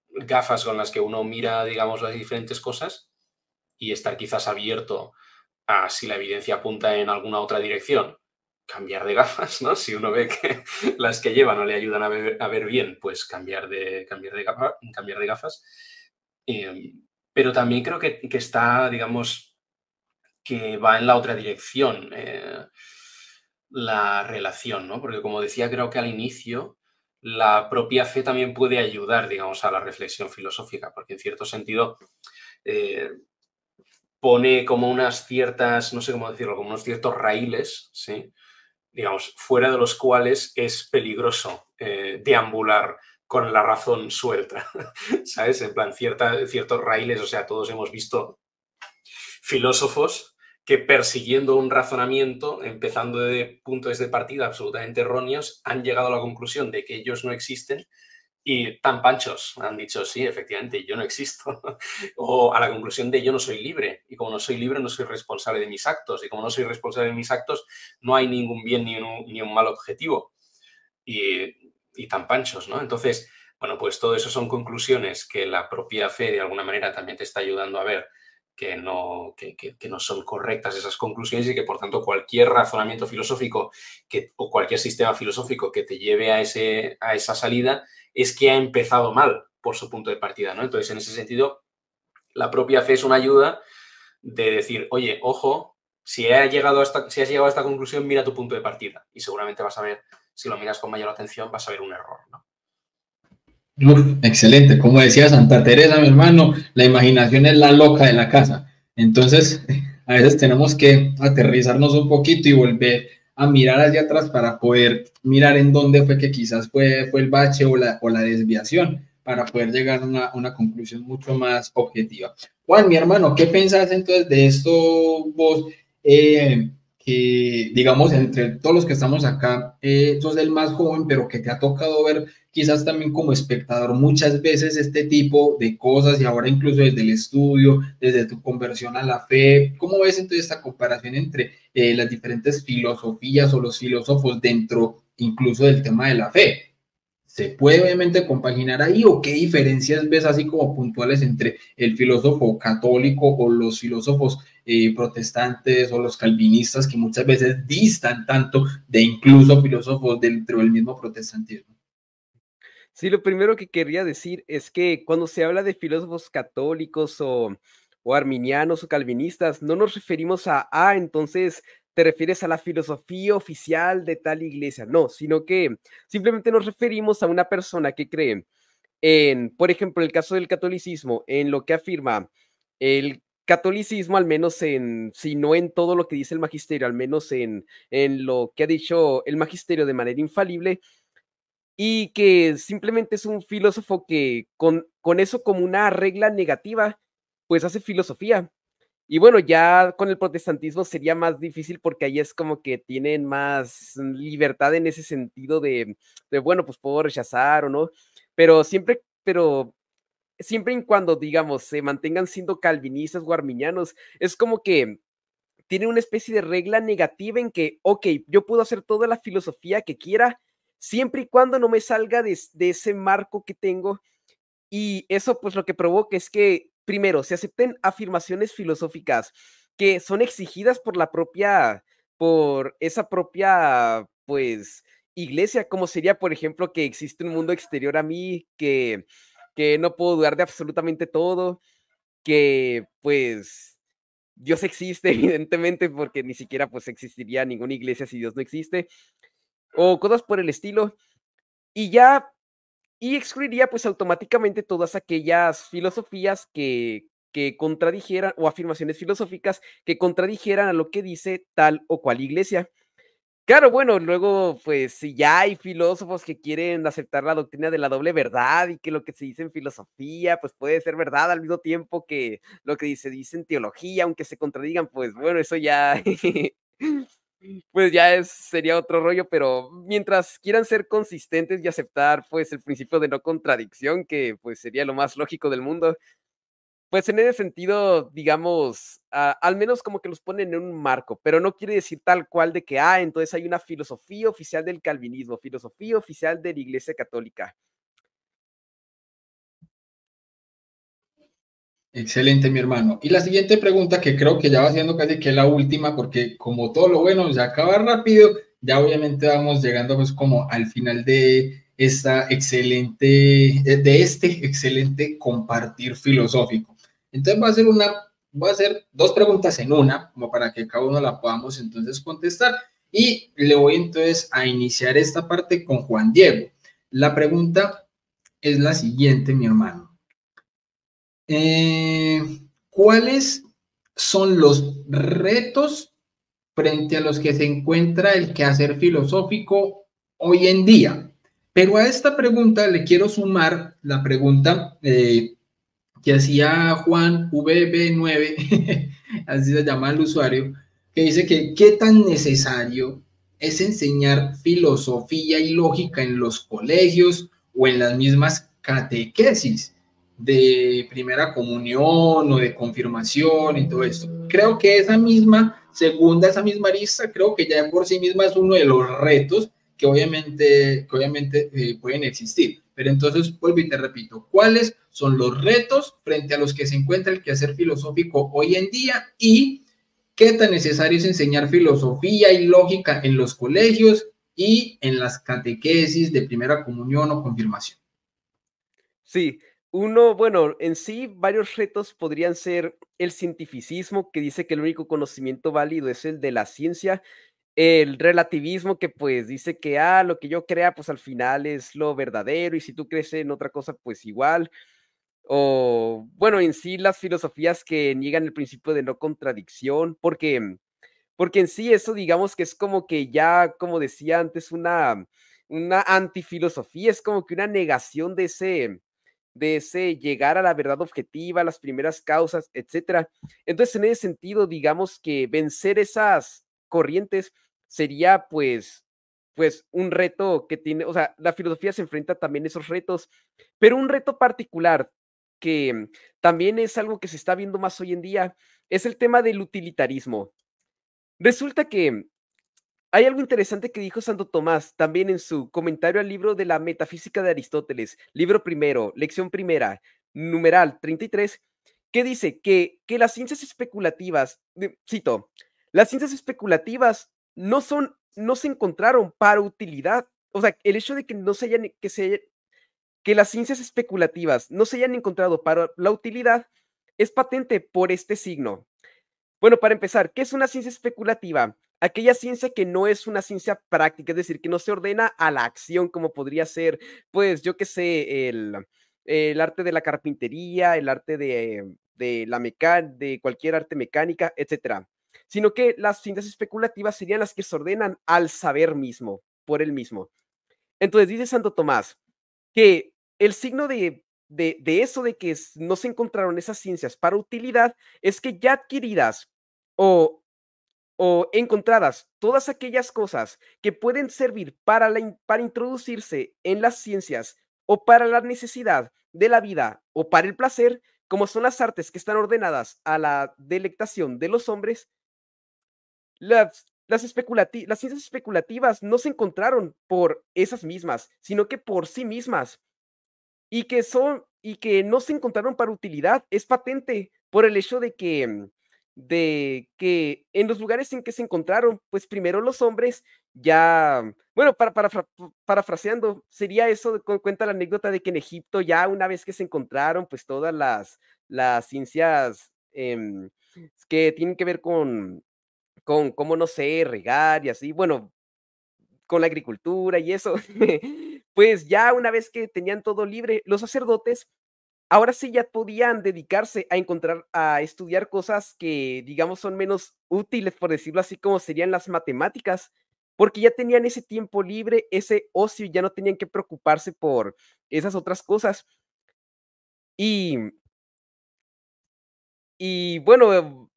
gafas con las que uno mira, digamos, las diferentes cosas y estar quizás abierto a si la evidencia apunta en alguna otra dirección, cambiar de gafas, ¿no? Si uno ve que las que lleva no le ayudan a ver bien, pues cambiar de gafas. Pero también creo que está, digamos, que va en la otra dirección la relación, ¿no? Porque como decía, creo que al inicio la propia fe también puede ayudar, digamos, a la reflexión filosófica, porque en cierto sentido eh, pone como unas ciertas, no sé cómo decirlo, como unos ciertos raíles, ¿sí? Digamos, fuera de los cuales es peligroso deambular con la razón suelta, ¿sabes? En plan, ciertos raíles, o sea, todos hemos visto filósofos que persiguiendo un razonamiento, empezando de puntos de partida absolutamente erróneos, han llegado a la conclusión de que ellos no existen y tan panchos han dicho, sí, efectivamente, yo no existo. O a la conclusión de yo no soy libre. Y como no soy libre, no soy responsable de mis actos. Y como no soy responsable de mis actos, no hay ningún bien ni un mal objetivo. Y tan panchos, ¿no? Entonces, bueno, pues todo eso son conclusiones que la propia fe de alguna manera también te está ayudando a ver que no son correctas esas conclusiones y que por tanto cualquier razonamiento filosófico o cualquier sistema filosófico que te lleve a esa salida es que ha empezado mal por su punto de partida, ¿no? Entonces, en ese sentido, la propia fe es una ayuda de decir, oye, ojo, si has llegado a esta conclusión, mira tu punto de partida y seguramente vas a ver, si lo miras con mayor atención, vas a ver un error, ¿no? Excelente, como decía Santa Teresa, mi hermano, la imaginación es la loca de la casa. Entonces, a veces tenemos que aterrizarnos un poquito y volver a mirar hacia atrás para poder mirar en dónde fue que quizás fue el bache o la desviación, para poder llegar a una conclusión mucho más objetiva. Juan, mi hermano, ¿qué pensás entonces de esto vos? Que digamos, entre todos los que estamos acá, sos el más joven, pero que te ha tocado ver quizás también como espectador muchas veces este tipo de cosas y ahora incluso desde el estudio, desde tu conversión a la fe. ¿Cómo ves entonces esta comparación entre las diferentes filosofías o los filósofos dentro incluso del tema de la fe? ¿Se puede obviamente compaginar ahí o qué diferencias ves así como puntuales entre el filósofo católico o los filósofos protestantes o los calvinistas que muchas veces distan tanto de incluso filósofos dentro del mismo protestantismo? Sí, lo primero que querría decir es que cuando se habla de filósofos católicos o arminianos o calvinistas, no nos referimos entonces te refieres a la filosofía oficial de tal iglesia, no, sino que simplemente nos referimos a una persona que cree en, por ejemplo, el caso del catolicismo, en lo que afirma el catolicismo, al menos si no en todo lo que dice el magisterio, al menos en lo que ha dicho el magisterio de manera infalible, y que simplemente es un filósofo que con eso como una regla negativa, pues hace filosofía. Y bueno, ya con el protestantismo sería más difícil porque ahí es como que tienen más libertad en ese sentido de bueno, pues puedo rechazar o no, pero siempre y cuando, digamos, se mantengan siendo calvinistas o arminianos, es como que tiene una especie de regla negativa en que, ok, yo puedo hacer toda la filosofía que quiera, siempre y cuando no me salga de ese marco que tengo. Y eso pues lo que provoca es que, primero, se acepten afirmaciones filosóficas que son exigidas por esa propia, pues, iglesia, como sería, por ejemplo, que existe un mundo exterior a mí, que no puedo dudar de absolutamente todo, que pues Dios existe, evidentemente, porque ni siquiera pues existiría ninguna iglesia si Dios no existe, o cosas por el estilo, y ya, y excluiría pues automáticamente todas aquellas filosofías que contradijeran o afirmaciones filosóficas que contradijeran a lo que dice tal o cual iglesia. Claro, bueno, luego, pues, si ya hay filósofos que quieren aceptar la doctrina de la doble verdad y que lo que se dice en filosofía, pues puede ser verdad al mismo tiempo que lo que se dice en teología, aunque se contradigan, pues bueno, eso ya, pues ya sería otro rollo, pero mientras quieran ser consistentes y aceptar, pues, el principio de no contradicción, que pues sería lo más lógico del mundo, pues en ese sentido, digamos, al menos como que los ponen en un marco, pero no quiere decir tal cual de que, entonces hay una filosofía oficial del calvinismo, filosofía oficial de la Iglesia Católica. Excelente, mi hermano. Y la siguiente pregunta, que creo que ya va siendo casi que la última, porque como todo lo bueno se acaba rápido, ya obviamente vamos llegando pues como al final de de este excelente compartir filosófico. Entonces va a ser dos preguntas en una, como para que cada uno la podamos entonces contestar. Y le voy entonces a iniciar esta parte con Juan Diego. La pregunta es la siguiente, mi hermano. ¿Cuáles son los retos frente a los que se encuentra el quehacer filosófico hoy en día? Pero a esta pregunta le quiero sumar la pregunta que hacía Juan VB9, así se llama el usuario, que dice que qué tan necesario es enseñar filosofía y lógica en los colegios o en las mismas catequesis de primera comunión o de confirmación y todo esto. Creo que esa misma arista, creo que ya por sí misma es uno de los retos que obviamente pueden existir. Pero entonces, vuelvo y te repito, ¿cuáles son los retos frente a los que se encuentra el quehacer filosófico hoy en día y qué tan necesario es enseñar filosofía y lógica en los colegios y en las catequesis de primera comunión o confirmación? Sí, bueno, en sí, varios retos podrían ser el cientificismo, que dice que el único conocimiento válido es el de la ciencia, el relativismo, que pues dice que, lo que yo crea, pues al final es lo verdadero, y si tú crees en otra cosa, pues igual. O, bueno, en sí, las filosofías que niegan el principio de no contradicción, porque en sí eso, digamos que es como que ya, como decía antes, una antifilosofía, es como que una negación de ese llegar a la verdad objetiva, las primeras causas, etcétera. Entonces, en ese sentido, digamos que vencer esas corrientes sería, pues un reto que tiene, o sea, la filosofía se enfrenta también a esos retos, pero un reto particular que también es algo que se está viendo más hoy en día, es el tema del utilitarismo. Resulta que hay algo interesante que dijo Santo Tomás también en su comentario al libro de la Metafísica de Aristóteles, libro primero, lección primera, numeral 33, que dice que las ciencias especulativas, cito, las ciencias especulativas no se encontraron para utilidad. O sea, el hecho de que no se hayan, que las ciencias especulativas no se hayan encontrado para la utilidad es patente por este signo. Bueno, para empezar, ¿qué es una ciencia especulativa? Aquella ciencia que no es una ciencia práctica, es decir, que no se ordena a la acción, como podría ser, pues, yo qué sé, el arte de la carpintería, el arte de cualquier arte mecánica, etcétera. Sino que las ciencias especulativas serían las que se ordenan al saber mismo, por él mismo. Entonces, dice Santo Tomás que el signo de eso de que no se encontraron esas ciencias para utilidad es que ya adquiridas o, o encontradas todas aquellas cosas que pueden servir para introducirse en las ciencias o para la necesidad de la vida o para el placer, como son las artes que están ordenadas a la delectación de los hombres, las ciencias especulativas no se encontraron por esas mismas, sino que por sí mismas. Y que no se encontraron para utilidad, es patente por el hecho de que en los lugares en que se encontraron, pues primero los hombres ya, bueno, parafraseando, sería eso, cuenta la anécdota de que en Egipto ya una vez que se encontraron, pues todas las ciencias que tienen que ver con cómo, no sé, regar y así, bueno, con la agricultura y eso, pues ya una vez que tenían todo libre, los sacerdotes ahora sí ya podían dedicarse a estudiar cosas que, digamos, son menos útiles, por decirlo así, como serían las matemáticas, porque ya tenían ese tiempo libre, ese ocio, y ya no tenían que preocuparse por esas otras cosas. Y bueno,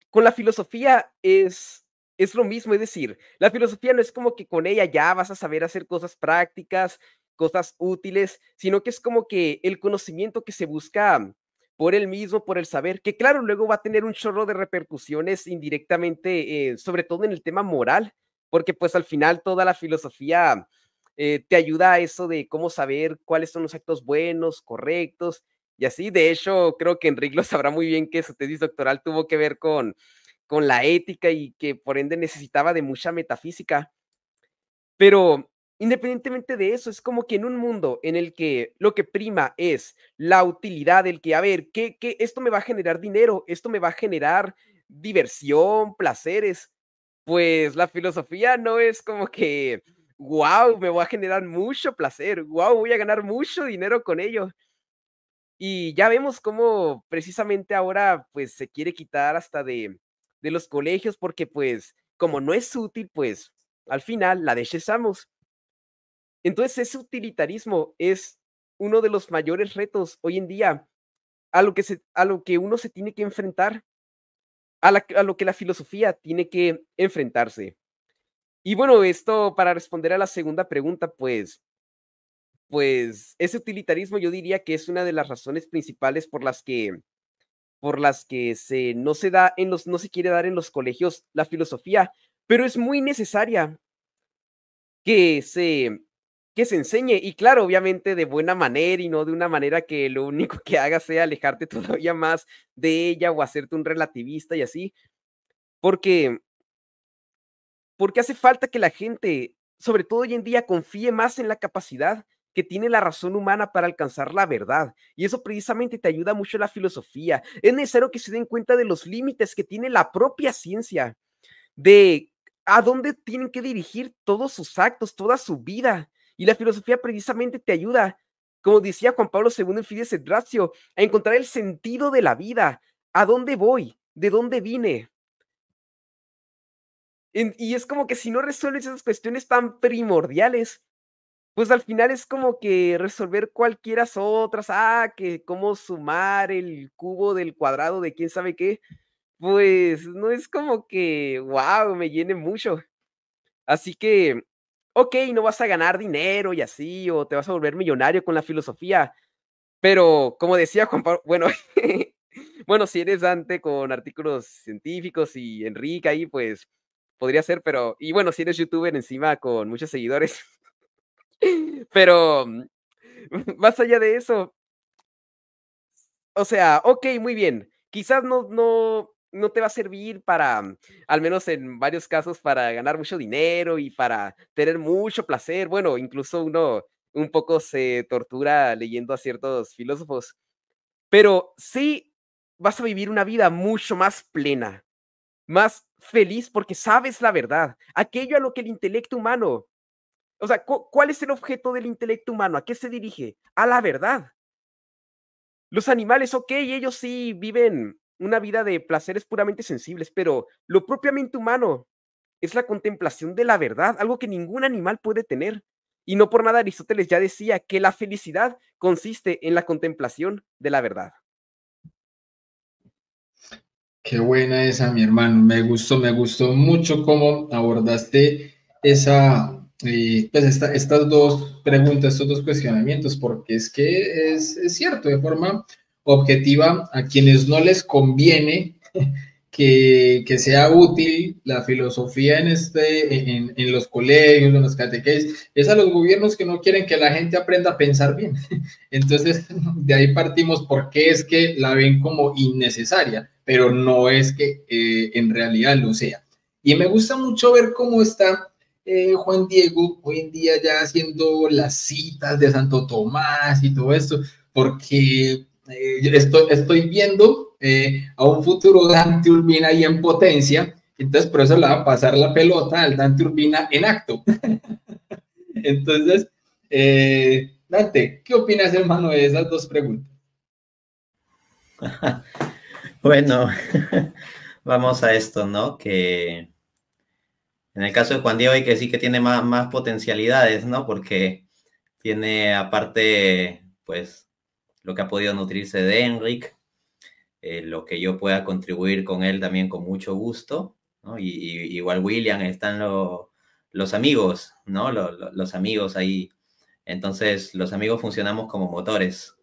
con la filosofía es lo mismo, es decir, la filosofía no es como que con ella ya vas a saber hacer cosas prácticas, cosas útiles, sino que es como que el conocimiento que se busca por él mismo, por el saber, que claro, luego va a tener un chorro de repercusiones indirectamente, sobre todo en el tema moral, porque pues al final toda la filosofía te ayuda a eso de cómo saber cuáles son los actos buenos, correctos, y así. De hecho, creo que Enrique lo sabrá muy bien que su tesis doctoral tuvo que ver con la ética y que por ende necesitaba de mucha metafísica. Pero independientemente de eso, es como que en un mundo en el que lo que prima es la utilidad, el que, a ver, ¿qué esto me va a generar dinero, esto me va a generar diversión, placeres? Pues la filosofía no es como que, wow, me va a generar mucho placer, wow, voy a ganar mucho dinero con ello. Y ya vemos cómo precisamente ahora pues se quiere quitar hasta de los colegios porque pues como no es útil, pues al final la desechamos. Entonces, ese utilitarismo es uno de los mayores retos hoy en día a lo que uno se tiene que enfrentar, a lo que la filosofía tiene que enfrentarse. Y bueno, esto para responder a la segunda pregunta, pues ese utilitarismo yo diría que es una de las razones principales por las que no se quiere dar en los colegios la filosofía, pero es muy necesaria que se enseñe, y claro, obviamente de buena manera y no de una manera que lo único que haga sea alejarte todavía más de ella o hacerte un relativista y así, porque hace falta que la gente, sobre todo hoy en día, confíe más en la capacidad que tiene la razón humana para alcanzar la verdad, y eso precisamente te ayuda mucho la filosofía. Es necesario que se den cuenta de los límites que tiene la propia ciencia, de a dónde tienen que dirigir todos sus actos, toda su vida. Y la filosofía precisamente te ayuda, como decía Juan Pablo II en Fides et Ratio, a encontrar el sentido de la vida. ¿A dónde voy? ¿De dónde vine? Y es como que si no resuelves esas cuestiones tan primordiales, pues al final es como que resolver cualquiera otras, que cómo sumar el cubo del cuadrado de quién sabe qué, pues no es como que, wow, me llene mucho. Así que, okey, no vas a ganar dinero y así, o te vas a volver millonario con la filosofía, pero como decía Juan Pablo, bueno, bueno, si eres Dante con artículos científicos y Enrique ahí, pues, podría ser, pero y bueno, si eres youtuber encima con muchos seguidores, pero, más allá de eso, o sea, okey, muy bien. Quizás no te va a servir para, al menos en varios casos, para ganar mucho dinero y para tener mucho placer. Bueno, incluso uno un poco se tortura leyendo a ciertos filósofos, pero sí vas a vivir una vida mucho más plena, más feliz, porque sabes la verdad, aquello a lo que el intelecto humano, o sea, ¿cuál es el objeto del intelecto humano? ¿A qué se dirige? A la verdad. Los animales, okey, ellos sí viven una vida de placeres puramente sensibles, pero lo propiamente humano es la contemplación de la verdad, algo que ningún animal puede tener. Y no por nada Aristóteles ya decía que la felicidad consiste en la contemplación de la verdad. Qué buena esa, mi hermano. Me gustó mucho cómo abordaste esa, pues estas dos preguntas, estos dos cuestionamientos, porque es que es cierto, de forma objetiva, a quienes no les conviene que sea útil la filosofía en los colegios, en los catequesis, es a los gobiernos que no quieren que la gente aprenda a pensar bien. Entonces, de ahí partimos porque es que la ven como innecesaria, pero no es que en realidad lo sea. Y me gusta mucho ver cómo está Juan Diego hoy en día ya haciendo las citas de Santo Tomás y todo esto, porque estoy viendo a un futuro Dante Urbina ahí en potencia, entonces por eso le va a pasar la pelota al Dante Urbina en acto. Entonces, Dante, ¿qué opinas, hermano, de esas dos preguntas? Bueno, vamos a esto, ¿no? Que en el caso de Juan Diego hay que decir que tiene más potencialidades, ¿no? Porque tiene aparte, pues, lo que ha podido nutrirse de Enric, lo que yo pueda contribuir con él también con mucho gusto, ¿no? Y igual William, están los amigos, ¿no? Los amigos ahí. Entonces, los amigos funcionamos como motores,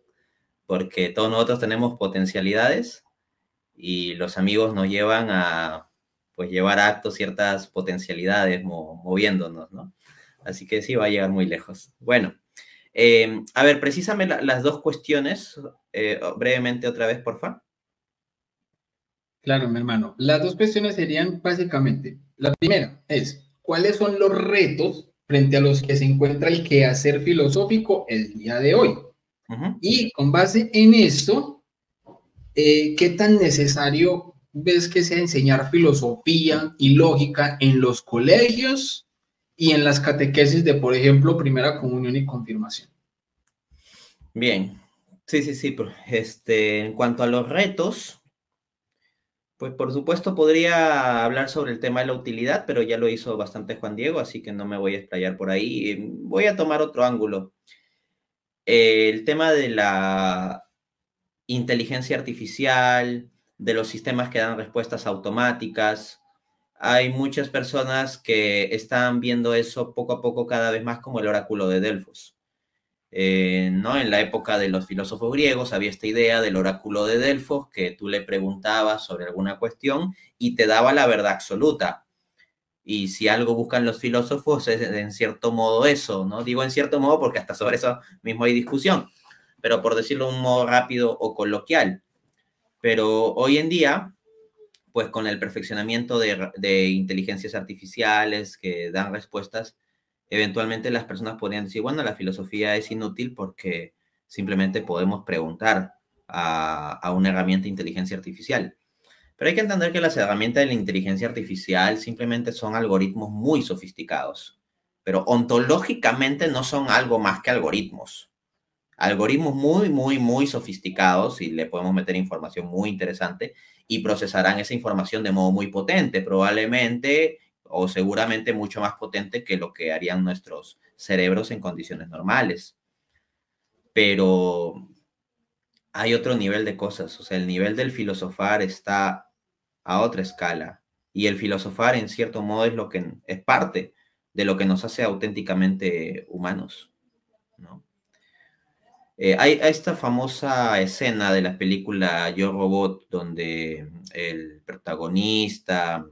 porque todos nosotros tenemos potencialidades y los amigos nos llevan a, pues, llevar a acto ciertas potencialidades moviéndonos, ¿no? Así que sí, va a llegar muy lejos. Bueno, a ver, precisame las dos cuestiones brevemente otra vez, por favor. Claro, mi hermano. Las dos cuestiones serían básicamente, la primera es, ¿cuáles son los retos frente a los que se encuentra el quehacer filosófico el día de hoy? Y con base en esto, ¿qué tan necesario ves que sea enseñar filosofía y lógica en los colegios y en las catequesis de, por ejemplo, primera comunión y confirmación? Bien, sí. En cuanto a los retos, pues por supuesto podría hablar sobre el tema de la utilidad, pero ya lo hizo bastante Juan Diego, así que no me voy a explayar por ahí. Voy a tomar otro ángulo. El tema de la inteligencia artificial, de los sistemas que dan respuestas automáticas. Hay muchas personas que están viendo eso poco a poco cada vez más como el oráculo de Delfos. ¿No? En la época de los filósofos griegos había esta idea del oráculo de Delfos, que tú le preguntabas sobre alguna cuestión y te daba la verdad absoluta. Y si algo buscan los filósofos es en cierto modo eso, ¿no? Digo en cierto modo porque hasta sobre eso mismo hay discusión, pero por decirlo de un modo rápido o coloquial. Pero hoy en día, pues con el perfeccionamiento de inteligencias artificiales que dan respuestas, eventualmente las personas podrían decir, bueno, la filosofía es inútil porque simplemente podemos preguntar a una herramienta de inteligencia artificial. Pero hay que entender que las herramientas de la inteligencia artificial simplemente son algoritmos muy sofisticados, pero ontológicamente no son algo más que algoritmos. Algoritmos muy sofisticados y le podemos meter información muy interesante y procesarán esa información de modo muy potente, probablemente o seguramente mucho más potente que lo que harían nuestros cerebros en condiciones normales. Pero hay otro nivel de cosas, o sea, el nivel del filosofar está a otra escala y el filosofar en cierto modo es lo que es parte de lo que nos hace auténticamente humanos, ¿no? Hay esta famosa escena de la película Yo Robot, donde el protagonista,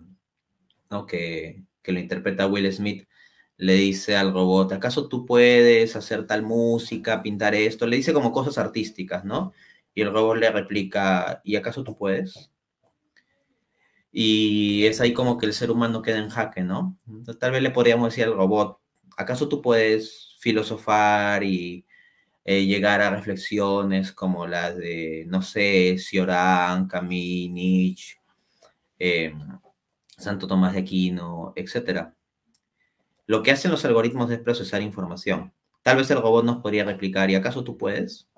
¿no? que lo interpreta Will Smith, le dice al robot, ¿acaso tú puedes hacer tal música, pintar esto? Le dice como cosas artísticas, ¿no? Y el robot le replica, ¿y acaso tú puedes? Y es ahí como que el ser humano queda en jaque, ¿no? Entonces, tal vez le podríamos decir al robot, ¿acaso tú puedes filosofar y llegar a reflexiones como las de, no sé, Cioran, Camus, Nietzsche, Santo Tomás de Aquino, etcétera? Lo que hacen los algoritmos es procesar información. Tal vez el robot nos podría replicar, ¿y acaso tú puedes?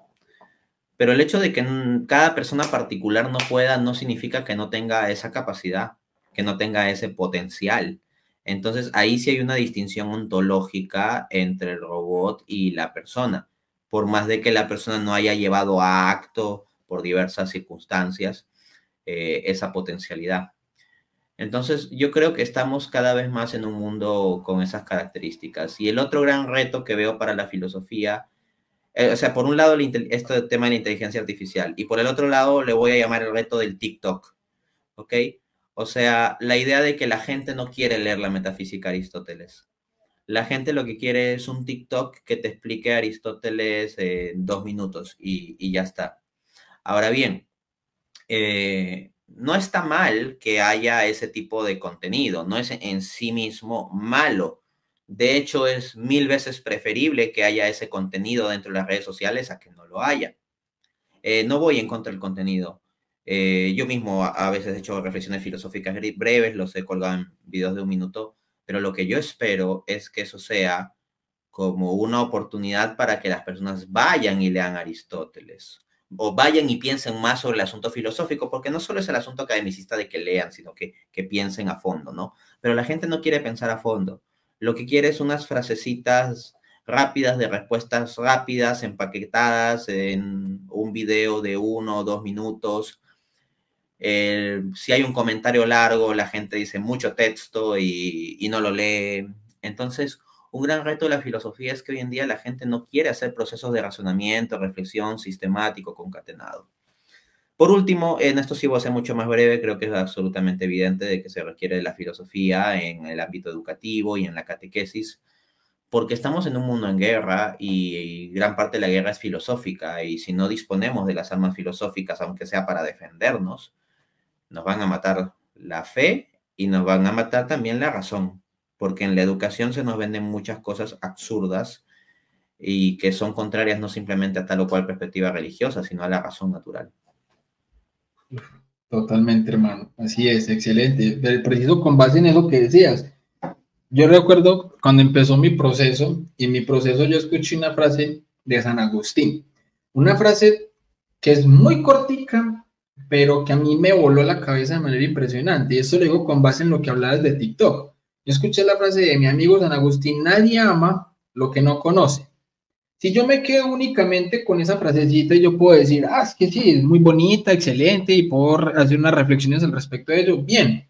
Pero el hecho de que cada persona particular no pueda no significa que no tenga esa capacidad, que no tenga ese potencial. Entonces ahí sí hay una distinción ontológica entre el robot y la persona, por más de que la persona no haya llevado a acto por diversas circunstancias esa potencialidad. Entonces yo creo que estamos cada vez más en un mundo con esas características. Y el otro gran reto que veo para la filosofía, o sea, por un lado este tema de la inteligencia artificial y por el otro lado le voy a llamar el reto del TikTok, ¿ok? O sea, la idea de que la gente no quiere leer la metafísica de Aristóteles. La gente lo que quiere es un TikTok que te explique a Aristóteles en 2 minutos y ya está. Ahora bien, no está mal que haya ese tipo de contenido, no es en sí mismo malo. De hecho, es 1000 veces preferible que haya ese contenido dentro de las redes sociales a que no lo haya. No voy en contra del contenido. Yo mismo a veces he hecho reflexiones filosóficas breves, los he colgado en videos de 1 minuto, pero lo que yo espero es que eso sea como una oportunidad para que las personas vayan y lean Aristóteles o vayan y piensen más sobre el asunto filosófico, porque no solo es el asunto academicista de que lean, sino que piensen a fondo, ¿no? Pero la gente no quiere pensar a fondo. Lo que quiere es unas frasecitas rápidas, de respuestas rápidas, empaquetadas en un video de 1 o 2 minutos. Si hay un comentario largo, la gente dice mucho texto y no lo lee. Entonces, Un gran reto de la filosofía es que hoy en día la gente no quiere hacer procesos de razonamiento, reflexión, sistemático, concatenado. Por último, en esto sí voy a ser mucho más breve, creo que es absolutamente evidente de que se requiere de la filosofía en el ámbito educativo y en la catequesis, porque estamos en un mundo en guerra y gran parte de la guerra es filosófica, y si no disponemos de las armas filosóficas, aunque sea para defendernos, nos van a matar la fe y nos van a matar también la razón, porque en la educación se nos venden muchas cosas absurdas y que son contrarias no simplemente a tal o cual perspectiva religiosa, sino a la razón natural. Totalmente, hermano. Así es, excelente. Preciso con base en eso que decías. Yo recuerdo cuando empezó mi proceso, y en mi proceso yo escuché una frase de San Agustín. Una frase que es muy cortica, pero que a mí me voló la cabeza de manera impresionante. Y esto lo digo con base en lo que hablabas de TikTok. Yo escuché la frase de mi amigo San Agustín: nadie ama lo que no conoce. Si yo me quedo únicamente con esa frasecita, yo puedo decir, es que sí, es muy bonita, excelente, y puedo hacer unas reflexiones al respecto de ello, bien.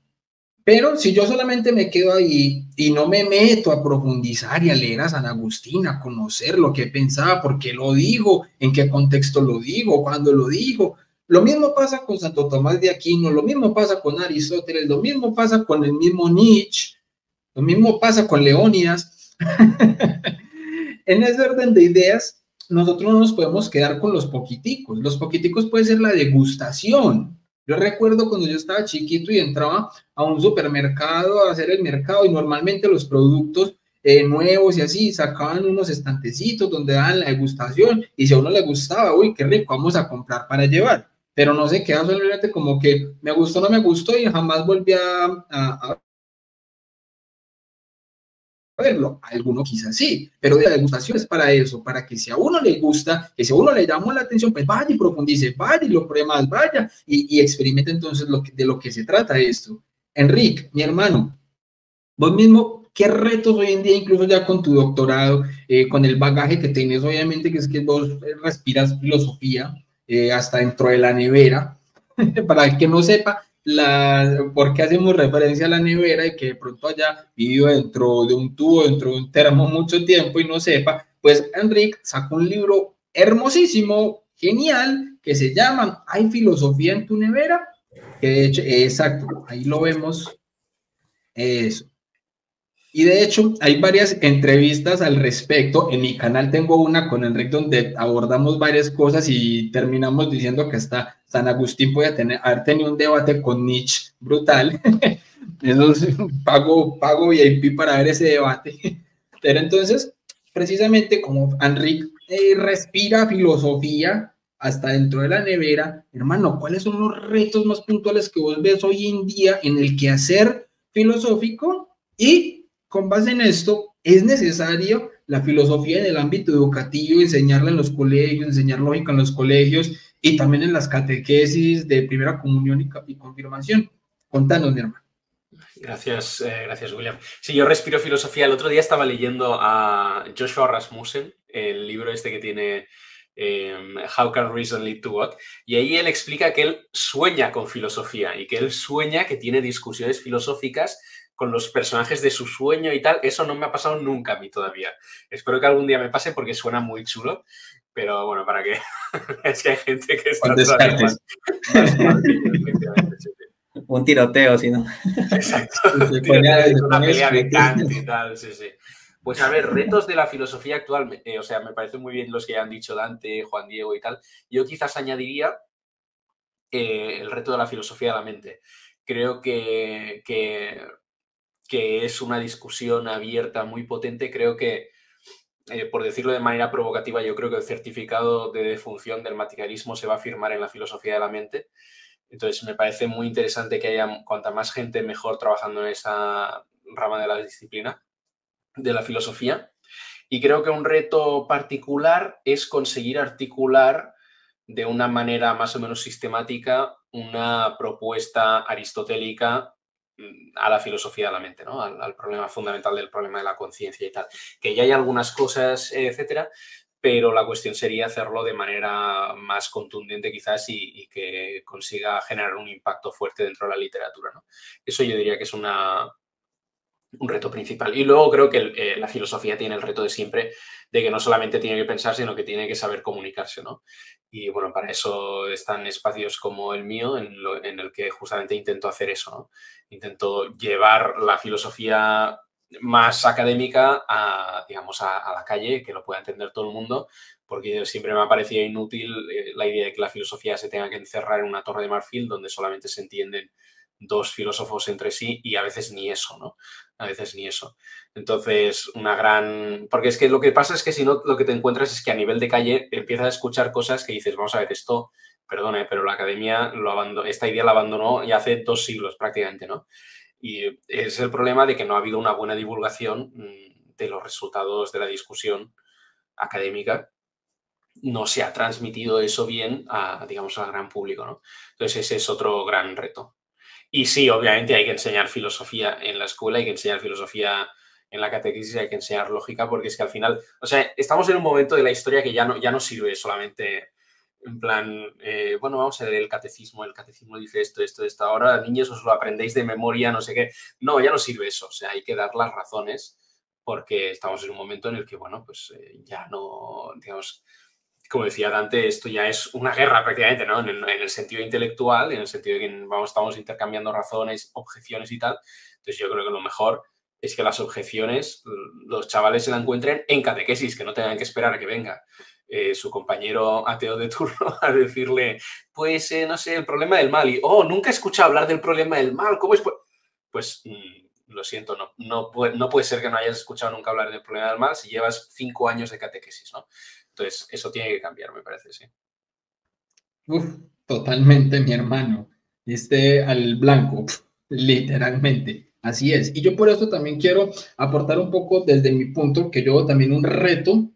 Pero si yo solamente me quedo ahí y no me meto a profundizar y a leer a San Agustín, a conocer lo que pensaba, por qué lo digo, en qué contexto lo digo, cuándo lo digo, lo mismo pasa con Santo Tomás de Aquino, lo mismo pasa con Aristóteles, lo mismo pasa con el mismo Nietzsche, lo mismo pasa con Leónidas. En ese orden de ideas, nosotros no nos podemos quedar con los poquiticos. Los poquiticos puede ser la degustación. Yo recuerdo cuando yo estaba chiquito y entraba a un supermercado a hacer el mercado, y normalmente los productos nuevos y así sacaban unos estantecitos donde daban la degustación, y si a uno le gustaba, uy, qué rico, vamos a comprar para llevar. Pero no se queda solamente como que me gustó, no me gustó, y jamás volví a verlo. A alguno quizás sí, pero la degustación es para eso, para que si a uno le gusta, que si a uno le llamó la atención, pues vaya y profundice, vaya y lo pruebe más, vaya y experimente entonces de lo que se trata esto. Enrique, mi hermano, vos mismo, ¿qué retos hoy en día, incluso ya con tu doctorado, con el bagaje que tienes, obviamente, que es que vos respiras filosofía hasta dentro de la nevera? Para el que no sepa, por qué hacemos referencia a la nevera y que de pronto haya vivido dentro de un tubo, dentro de un termo mucho tiempo y no sepa, pues Enrique sacó un libro hermosísimo, genial, que se llama ¿Hay filosofía en tu nevera? Que de hecho, exacto, ahí lo vemos, eso. Y de hecho, hay varias entrevistas al respecto. En mi canal tengo una con Enrique donde abordamos varias cosas y terminamos diciendo que hasta San Agustín puede haber tenido un debate con Nietzsche brutal. Eso es, pago VIP para ver ese debate. Pero entonces, precisamente como Enrique respira filosofía hasta dentro de la nevera, hermano, ¿cuáles son los retos más puntuales que vos ves hoy en día en el quehacer filosófico? Y con base en esto, es necesario la filosofía en el ámbito educativo, enseñarla en los colegios, enseñar lógica en los colegios y también en las catequesis de primera comunión y confirmación. Contanos, mi hermano. Gracias, gracias, William. Sí, yo respiro filosofía. El otro día estaba leyendo a Joshua Rasmussen, el libro este que tiene How Can Reason Lead to What? Y ahí él explica que él sueña con filosofía y que él sueña que tiene discusiones filosóficas con los personajes de su sueño y tal. Eso no me ha pasado nunca a mí todavía. Espero que algún día me pase porque suena muy chulo. Pero bueno, para que es que hay gente que está todavía más mal que yo, efectivamente. Sí. Un tiroteo, si no. Exacto. Una pelea de Kant y tal, sí, sí. Pues a ver, retos de la filosofía actual, o sea, me parecen muy bien los que han dicho Dante, Juan Diego y tal. Yo quizás añadiría el reto de la filosofía de la mente. Creo que es una discusión abierta muy potente. Creo que, por decirlo de manera provocativa, yo creo que el certificado de defunción del materialismo se va a firmar en la filosofía de la mente. Entonces, me parece muy interesante que haya cuanta más gente mejor trabajando en esa rama de la disciplina, de la filosofía. Y creo que un reto particular es conseguir articular de una manera más o menos sistemática una propuesta aristotélica a la filosofía de la mente, ¿no? Al problema fundamental del problema de la conciencia y tal. Que ya hay algunas cosas, etcétera, pero la cuestión sería hacerlo de manera más contundente quizás y que consiga generar un impacto fuerte dentro de la literatura, ¿no? Eso yo diría que es una un reto principal. Y luego creo que la filosofía tiene el reto de siempre, de que no solamente tiene que pensar, sino que tiene que saber comunicarse, ¿no? Y bueno, para eso están espacios como el mío, en el que justamente intento hacer eso, ¿no? Intento llevar la filosofía más académica a, digamos, a la calle, que lo pueda entender todo el mundo, porque siempre me ha parecido inútil la idea de que la filosofía se tenga que encerrar en una torre de marfil donde solamente se entienden dos filósofos entre sí y a veces ni eso, ¿no? A veces ni eso. Entonces, porque es que lo que pasa es que si no, lo que te encuentras es que a nivel de calle empiezas a escuchar cosas que dices, vamos a ver, esto, perdone, pero la academia esta idea la abandonó ya hace 2 siglos prácticamente, ¿no? Y es el problema de que no ha habido una buena divulgación de los resultados de la discusión académica. No se ha transmitido eso bien digamos, al gran público, ¿no? Entonces, ese es otro gran reto. Y sí, obviamente hay que enseñar filosofía en la escuela, hay que enseñar filosofía en la catequesis, hay que enseñar lógica, porque es que al final, o sea, estamos en un momento de la historia que ya no sirve solamente en plan, bueno, vamos a leer el catecismo dice esto, ahora niños os lo aprendéis de memoria, no sé qué. No, ya no sirve eso, o sea, hay que dar las razones porque estamos en un momento en el que, bueno, pues ya no, digamos, como decía Dante, esto ya es una guerra prácticamente, ¿no? En el sentido intelectual, en el sentido de que estamos intercambiando razones, objeciones y tal. Entonces yo creo que lo mejor es que las objeciones los chavales se la encuentren en catequesis, que no tengan que esperar a que venga su compañero ateo de turno a decirle, pues, no sé, el problema del mal. Y, nunca he escuchado hablar del problema del mal. ¿Cómo es? Pues lo siento, no puede ser que no hayas escuchado nunca hablar del problema del mal si llevas 5 años de catequesis, ¿no? Entonces, eso tiene que cambiar, me parece, sí. Totalmente, mi hermano. Al blanco, literalmente. Así es. Y yo por eso también quiero aportar un poco desde mi punto, que yo veo también un reto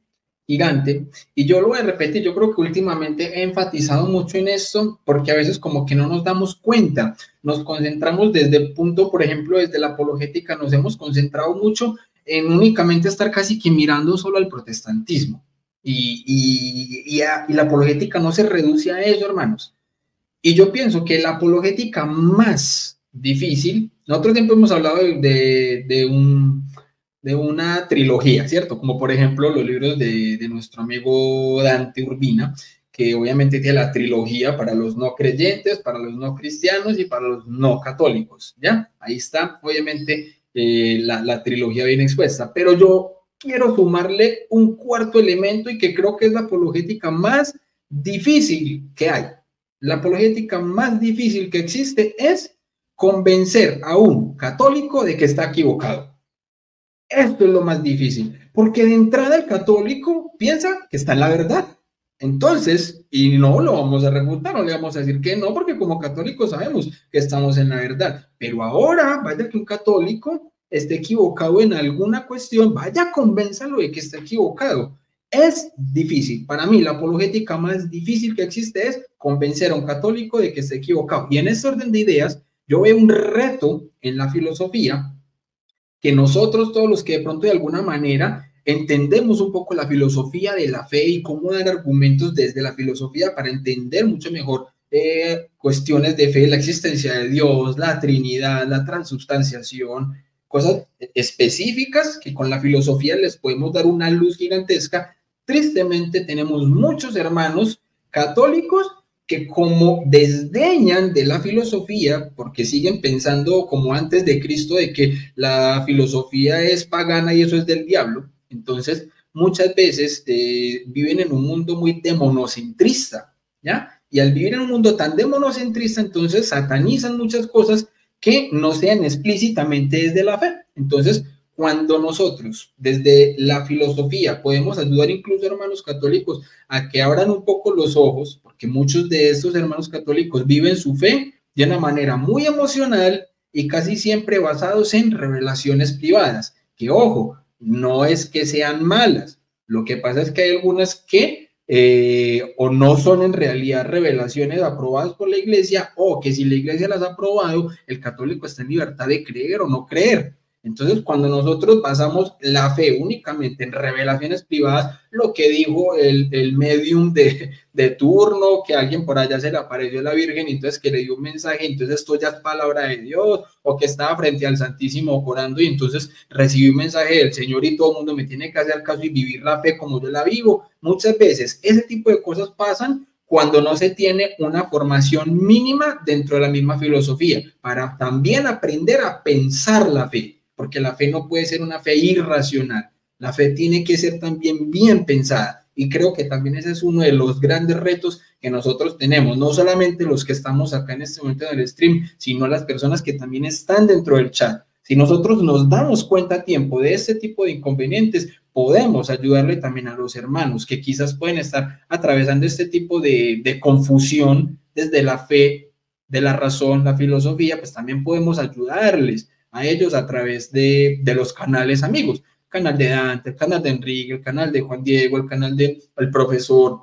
gigante. Y yo lo voy a repetir, yo creo que últimamente he enfatizado mucho en esto, porque a veces como que no nos damos cuenta. Nos concentramos desde el punto, por ejemplo, desde la apologética, nos hemos concentrado mucho en únicamente estar casi que mirando solo al protestantismo. Y la apologética no se reduce a eso, hermanos. Y yo pienso que la apologética más difícil, nosotros siempre hemos hablado de una trilogía, ¿cierto? Como por ejemplo los libros de nuestro amigo Dante Urbina, que obviamente tiene la trilogía para los no creyentes, para los no cristianos y para los no católicos, ¿ya? Ahí está, obviamente, la trilogía bien expuesta. Pero yo quiero sumarle un cuarto elemento y que creo que es la apologética más difícil que hay. La apologética más difícil que existe es convencer a un católico de que está equivocado. Esto es lo más difícil, porque de entrada el católico piensa que está en la verdad. Entonces, y no lo vamos a refutar, no le vamos a decir que no, porque como católicos sabemos que estamos en la verdad. Pero ahora, vaya que un católico esté equivocado en alguna cuestión, vaya, convénzalo de que está equivocado. Es difícil. Para mí, la apologética más difícil que existe es convencer a un católico de que está equivocado. Y en este orden de ideas, yo veo un reto en la filosofía que nosotros, todos los que de pronto de alguna manera entendemos un poco la filosofía de la fe y cómo dar argumentos desde la filosofía para entender mucho mejor cuestiones de fe, la existencia de Dios, la Trinidad, la transubstanciación, cosas específicas que con la filosofía les podemos dar una luz gigantesca. Tristemente tenemos muchos hermanos católicos que como desdeñan de la filosofía, porque siguen pensando como antes de Cristo, de que la filosofía es pagana y eso es del diablo, entonces muchas veces viven en un mundo muy demonocentrista, ¿ya? Y al vivir en un mundo tan demonocentrista, entonces satanizan muchas cosas que no sean explícitamente desde la fe. Entonces, cuando nosotros desde la filosofía podemos ayudar incluso a hermanos católicos a que abran un poco los ojos, porque muchos de estos hermanos católicos viven su fe de una manera muy emocional y casi siempre basados en revelaciones privadas, que ojo, no es que sean malas, lo que pasa es que hay algunas que o no son en realidad revelaciones aprobadas por la iglesia, o que si la iglesia las ha aprobado, el católico está en libertad de creer o no creer. Entonces, cuando nosotros basamos la fe únicamente en revelaciones privadas, lo que dijo el medium de turno, que a alguien por allá se le apareció la Virgen, y entonces que le dio un mensaje, entonces esto ya es palabra de Dios, o que estaba frente al Santísimo orando y entonces recibí un mensaje del Señor y todo el mundo me tiene que hacer caso y vivir la fe como yo la vivo. Muchas veces ese tipo de cosas pasan cuando no se tiene una formación mínima dentro de la misma filosofía, para también aprender a pensar la fe, porque la fe no puede ser una fe irracional, la fe tiene que ser también bien pensada, y creo que también ese es uno de los grandes retos que nosotros tenemos, no solamente los que estamos acá en este momento en el stream, sino las personas que también están dentro del chat. Si nosotros nos damos cuenta a tiempo de este tipo de inconvenientes, podemos ayudarle también a los hermanos que quizás pueden estar atravesando este tipo de confusión desde la fe, de la razón, la filosofía, pues también podemos ayudarles a ellos a través de los canales amigos, el canal de Dante, el canal de Enrique, el canal de Juan Diego, el canal del profesor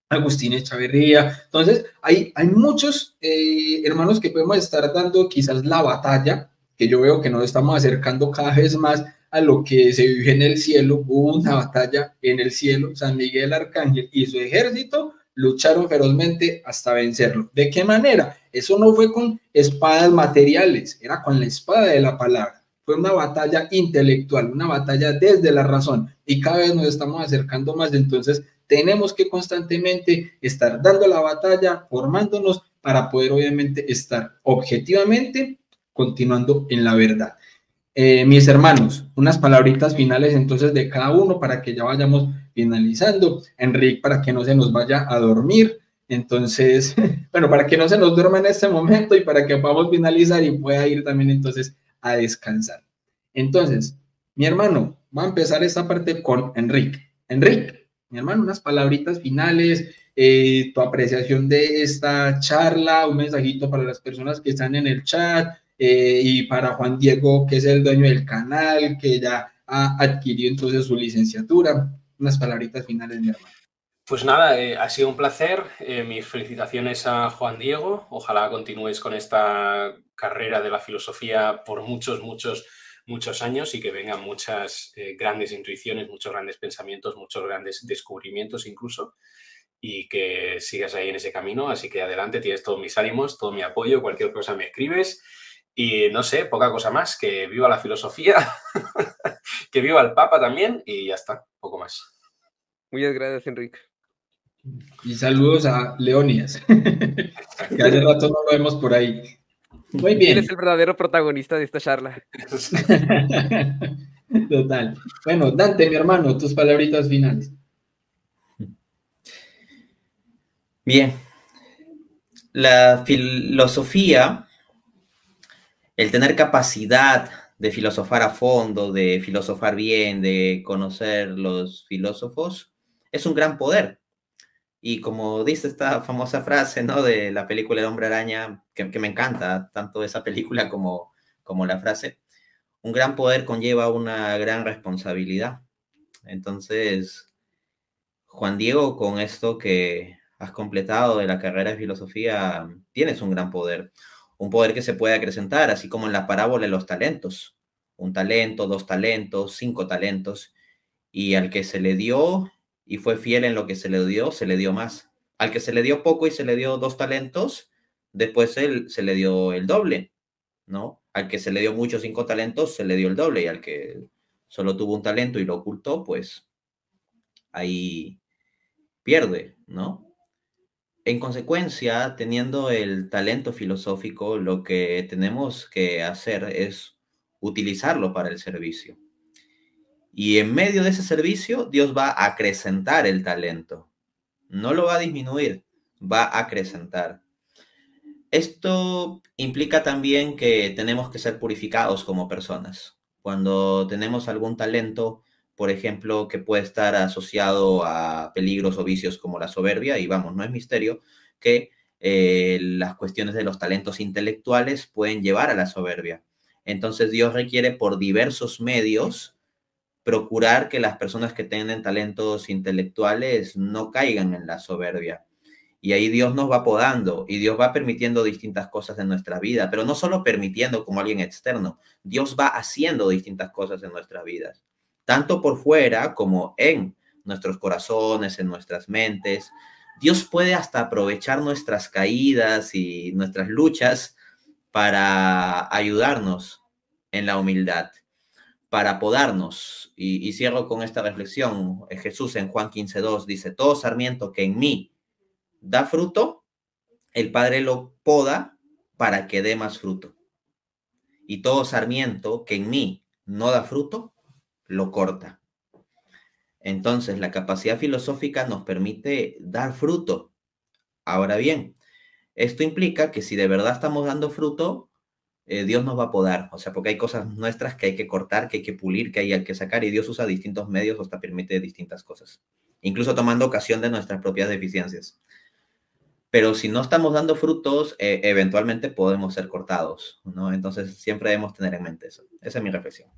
Agustín Echaverría. Entonces, hay muchos hermanos que podemos estar dando quizás la batalla, que yo veo que nos estamos acercando cada vez más a lo que se vive en el cielo. Hubo una batalla en el cielo, San Miguel Arcángel y su ejército lucharon ferozmente hasta vencerlo. ¿De qué manera? Eso no fue con espadas materiales, era con la espada de la palabra. Fue una batalla intelectual, una batalla desde la razón, y cada vez nos estamos acercando más. Entonces tenemos que constantemente estar dando la batalla, formándonos para poder obviamente estar objetivamente continuando en la verdad. Mis hermanos, unas palabritas finales entonces de cada uno para que ya vayamos finalizando. Enrique, para que no se nos vaya a dormir. Entonces, bueno, para que no se nos duerma en este momento y para que podamos finalizar y pueda ir también entonces a descansar. Entonces, mi hermano, va a empezar esta parte con Enrique. Enrique, mi hermano, unas palabritas finales, tu apreciación de esta charla, un mensajito para las personas que están en el chat, y para Juan Diego, que es el dueño del canal, que ya ha adquirido entonces su licenciatura. Unas palabritas finales, mi hermano. Pues nada, ha sido un placer. Mis felicitaciones a Juan Diego. Ojalá continúes con esta carrera de la filosofía por muchos años y que vengan muchas grandes intuiciones, muchos grandes pensamientos, muchos grandes descubrimientos incluso, y que sigas ahí en ese camino. Así que adelante, tienes todos mis ánimos, todo mi apoyo, cualquier cosa me escribes. Y no sé, poca cosa más, que viva la filosofía, que viva el Papa también, y ya está, poco más. Muchas gracias, Enrique. Y saludos a Leonidas, que hace rato no lo vemos por ahí. Muy bien. Él es el verdadero protagonista de esta charla. Total. Bueno, Dante, mi hermano, tus palabritas finales. Bien. La filosofía, el tener capacidad de filosofar a fondo, de filosofar bien, de conocer los filósofos, es un gran poder. Y como dice esta famosa frase, ¿no?, de la película El Hombre Araña, que me encanta, tanto esa película como la frase, un gran poder conlleva una gran responsabilidad. Entonces, Juan Diego, con esto que has completado de la carrera de filosofía, tienes un gran poder. Un poder que se puede acrecentar, así como en la parábola de los talentos. 1 talento, 2 talentos, 5 talentos. Y al que se le dio y fue fiel en lo que se le dio más. Al que se le dio poco y se le dio 2 talentos, después se le dio el doble, ¿no? Al que se le dio mucho, 5 talentos, se le dio el doble. Y al que solo tuvo 1 talento y lo ocultó, pues ahí pierde, ¿no? En consecuencia, teniendo el talento filosófico, lo que tenemos que hacer es utilizarlo para el servicio. Y en medio de ese servicio, Dios va a acrecentar el talento. No lo va a disminuir, va a acrecentar. Esto implica también que tenemos que ser purificados como personas. Cuando tenemos algún talento, por ejemplo, que puede estar asociado a peligros o vicios como la soberbia, y vamos, no es misterio que las cuestiones de los talentos intelectuales pueden llevar a la soberbia. Entonces Dios requiere por diversos medios procurar que las personas que tienen talentos intelectuales no caigan en la soberbia. Y ahí Dios nos va podando y Dios va permitiendo distintas cosas en nuestra vida, pero no solo permitiendo como alguien externo, Dios va haciendo distintas cosas en nuestras vidas, tanto por fuera como en nuestros corazones, en nuestras mentes. Dios puede hasta aprovechar nuestras caídas y nuestras luchas para ayudarnos en la humildad, para podarnos. Y cierro con esta reflexión. Jesús en Juan 15:2 dice, todo sarmiento que en mí da fruto, el Padre lo poda para que dé más fruto. Y todo sarmiento que en mí no da fruto, lo corta. Entonces, la capacidad filosófica nos permite dar fruto. Ahora bien, esto implica que si de verdad estamos dando fruto, Dios nos va a podar. O sea, porque hay cosas nuestras que hay que cortar, que hay que pulir, que hay que sacar, y Dios usa distintos medios hasta permite distintas cosas, incluso tomando ocasión de nuestras propias deficiencias. Pero si no estamos dando frutos, eventualmente podemos ser cortados, ¿no? Entonces siempre debemos tener en mente eso. Esa es mi reflexión.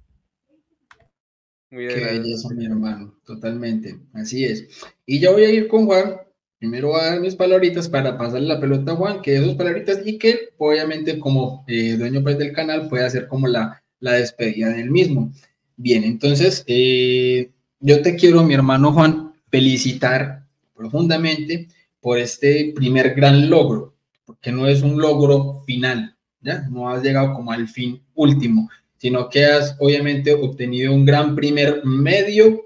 Muy Qué belleza, agradable. mi hermano, totalmente, así es. Y ya voy a ir con Juan. Primero voy a dar mis palabritas para pasarle la pelota a Juan, que dé sus palabritas y que obviamente como dueño pues, del canal puede hacer como la despedida del mismo. Bien, entonces yo te quiero, mi hermano Juan, felicitar profundamente por este primer gran logro, porque no es un logro final, ¿ya? No has llegado como al fin último, sino que has obviamente obtenido un gran primer medio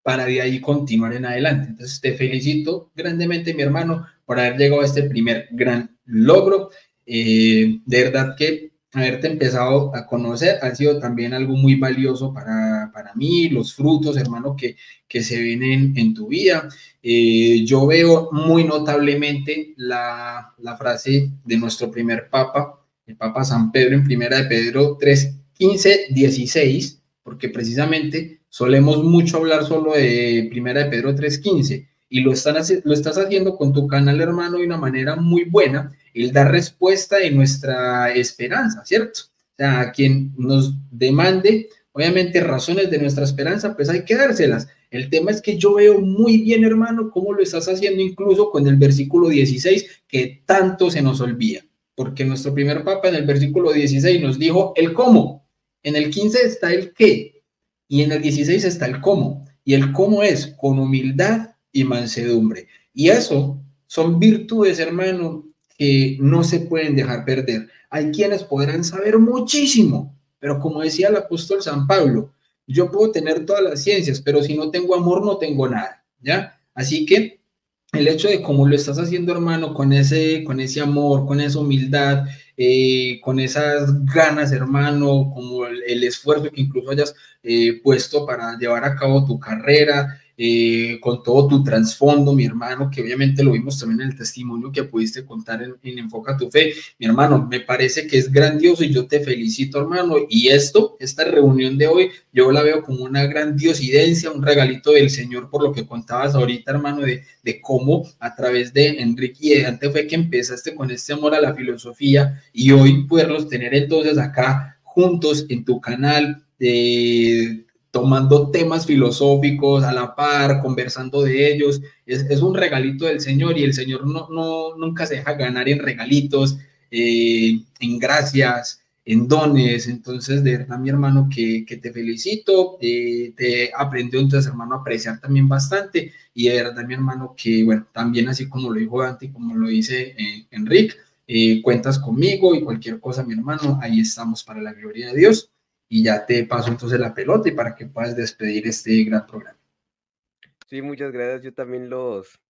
para de ahí continuar en adelante. Entonces te felicito grandemente, mi hermano, por haber llegado a este primer gran logro. De verdad que haberte empezado a conocer ha sido también algo muy valioso para mí, los frutos, hermano, que se ven en tu vida. Yo veo muy notablemente la frase de nuestro primer papa, el Papa San Pedro, en primera de Pedro 3, 15, 16, porque precisamente solemos mucho hablar solo de primera de Pedro 3, 15, y lo estás haciendo con tu canal, hermano, de una manera muy buena. Él da respuesta de nuestra esperanza, ¿cierto? O sea, a quien nos demande, obviamente, razones de nuestra esperanza, pues hay que dárselas. El tema es que yo veo muy bien, hermano, cómo lo estás haciendo incluso con el versículo 16, que tanto se nos olvida, porque nuestro primer papa en el versículo 16 nos dijo el cómo, en el 15 está el qué, y en el 16 está el cómo, y el cómo es con humildad y mansedumbre. Y eso son virtudes, hermano, que no se pueden dejar perder. Hay quienes podrán saber muchísimo, pero como decía el apóstol San Pablo, yo puedo tener todas las ciencias, pero si no tengo amor, no tengo nada, ¿ya? Así que el hecho de cómo lo estás haciendo, hermano, con ese amor, con esa humildad, con esas ganas, hermano, como el esfuerzo que incluso hayas puesto para llevar a cabo tu carrera, con todo tu trasfondo, mi hermano, que obviamente lo vimos también en el testimonio que pudiste contar en Enfoca tu Fe, mi hermano, me parece que es grandioso y yo te felicito, hermano, y esta reunión de hoy, yo la veo como una grandiosidencia, un regalito del Señor por lo que contabas ahorita, hermano, de cómo a través de Enrique y de Dante fue que empezaste con este amor a la filosofía y hoy poderlos tener entonces acá juntos en tu canal, tomando temas filosóficos a la par, conversando de ellos, es un regalito del Señor y el Señor nunca se deja ganar en regalitos, en gracias, en dones. Entonces, de verdad, mi hermano, que te felicito, te aprendió entonces, hermano, a apreciar también bastante y de verdad, mi hermano, que bueno, también así como lo dijo Dante y como lo dice Enrique, cuentas conmigo y cualquier cosa, mi hermano, ahí estamos para la gloria de Dios. Y ya te paso entonces la pelota y para que puedas despedir este gran programa. Sí, muchas gracias. Yo también los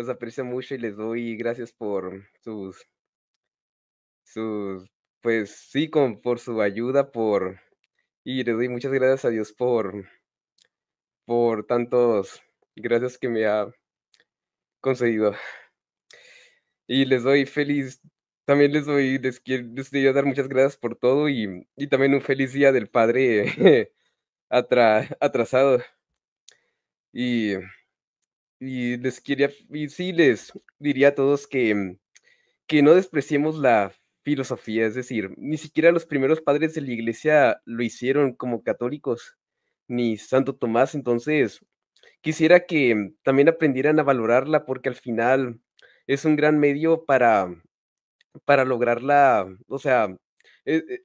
aprecio mucho y les doy gracias por sus, pues sí, por su ayuda, y les doy muchas gracias a Dios por tantos gracias que me ha concedido. Y les doy feliz, también les quería dar muchas gracias por todo y también un feliz día del Padre atrasado. Y, y sí les diría a todos que no despreciemos la filosofía, es decir, ni siquiera los primeros padres de la iglesia lo hicieron como católicos, ni Santo Tomás, entonces quisiera que también aprendieran a valorarla porque al final es un gran medio para lograr o sea,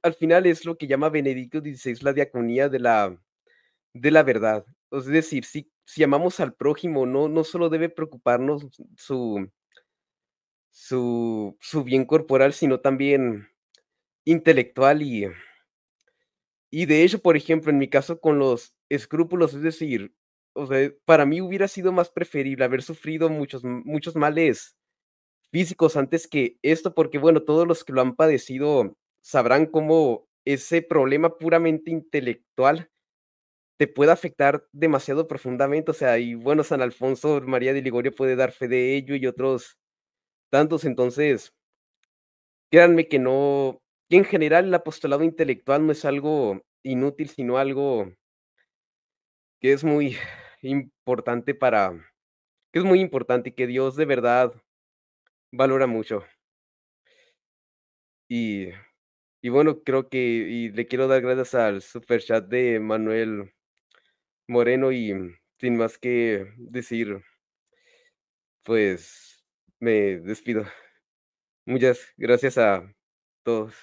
al final es lo que llama Benedicto XVI la diaconía de la verdad. Es decir, si amamos al prójimo, no solo debe preocuparnos su su bien corporal, sino también intelectual y de hecho, por ejemplo, en mi caso con los escrúpulos, es decir, o sea, para mí hubiera sido más preferible haber sufrido muchos males físicos antes que esto, porque, bueno, todos los que lo han padecido sabrán cómo ese problema puramente intelectual te puede afectar demasiado profundamente, o sea, y bueno, San Alfonso María de Ligorio puede dar fe de ello y otros tantos, entonces, créanme que en general el apostolado intelectual no es algo inútil, sino algo que es muy importante que es muy importante y que Dios de verdad valora mucho. Y y bueno, creo que le quiero dar gracias al super chat de Manuel Moreno y sin más que decir, pues me despido. Muchas gracias a todos.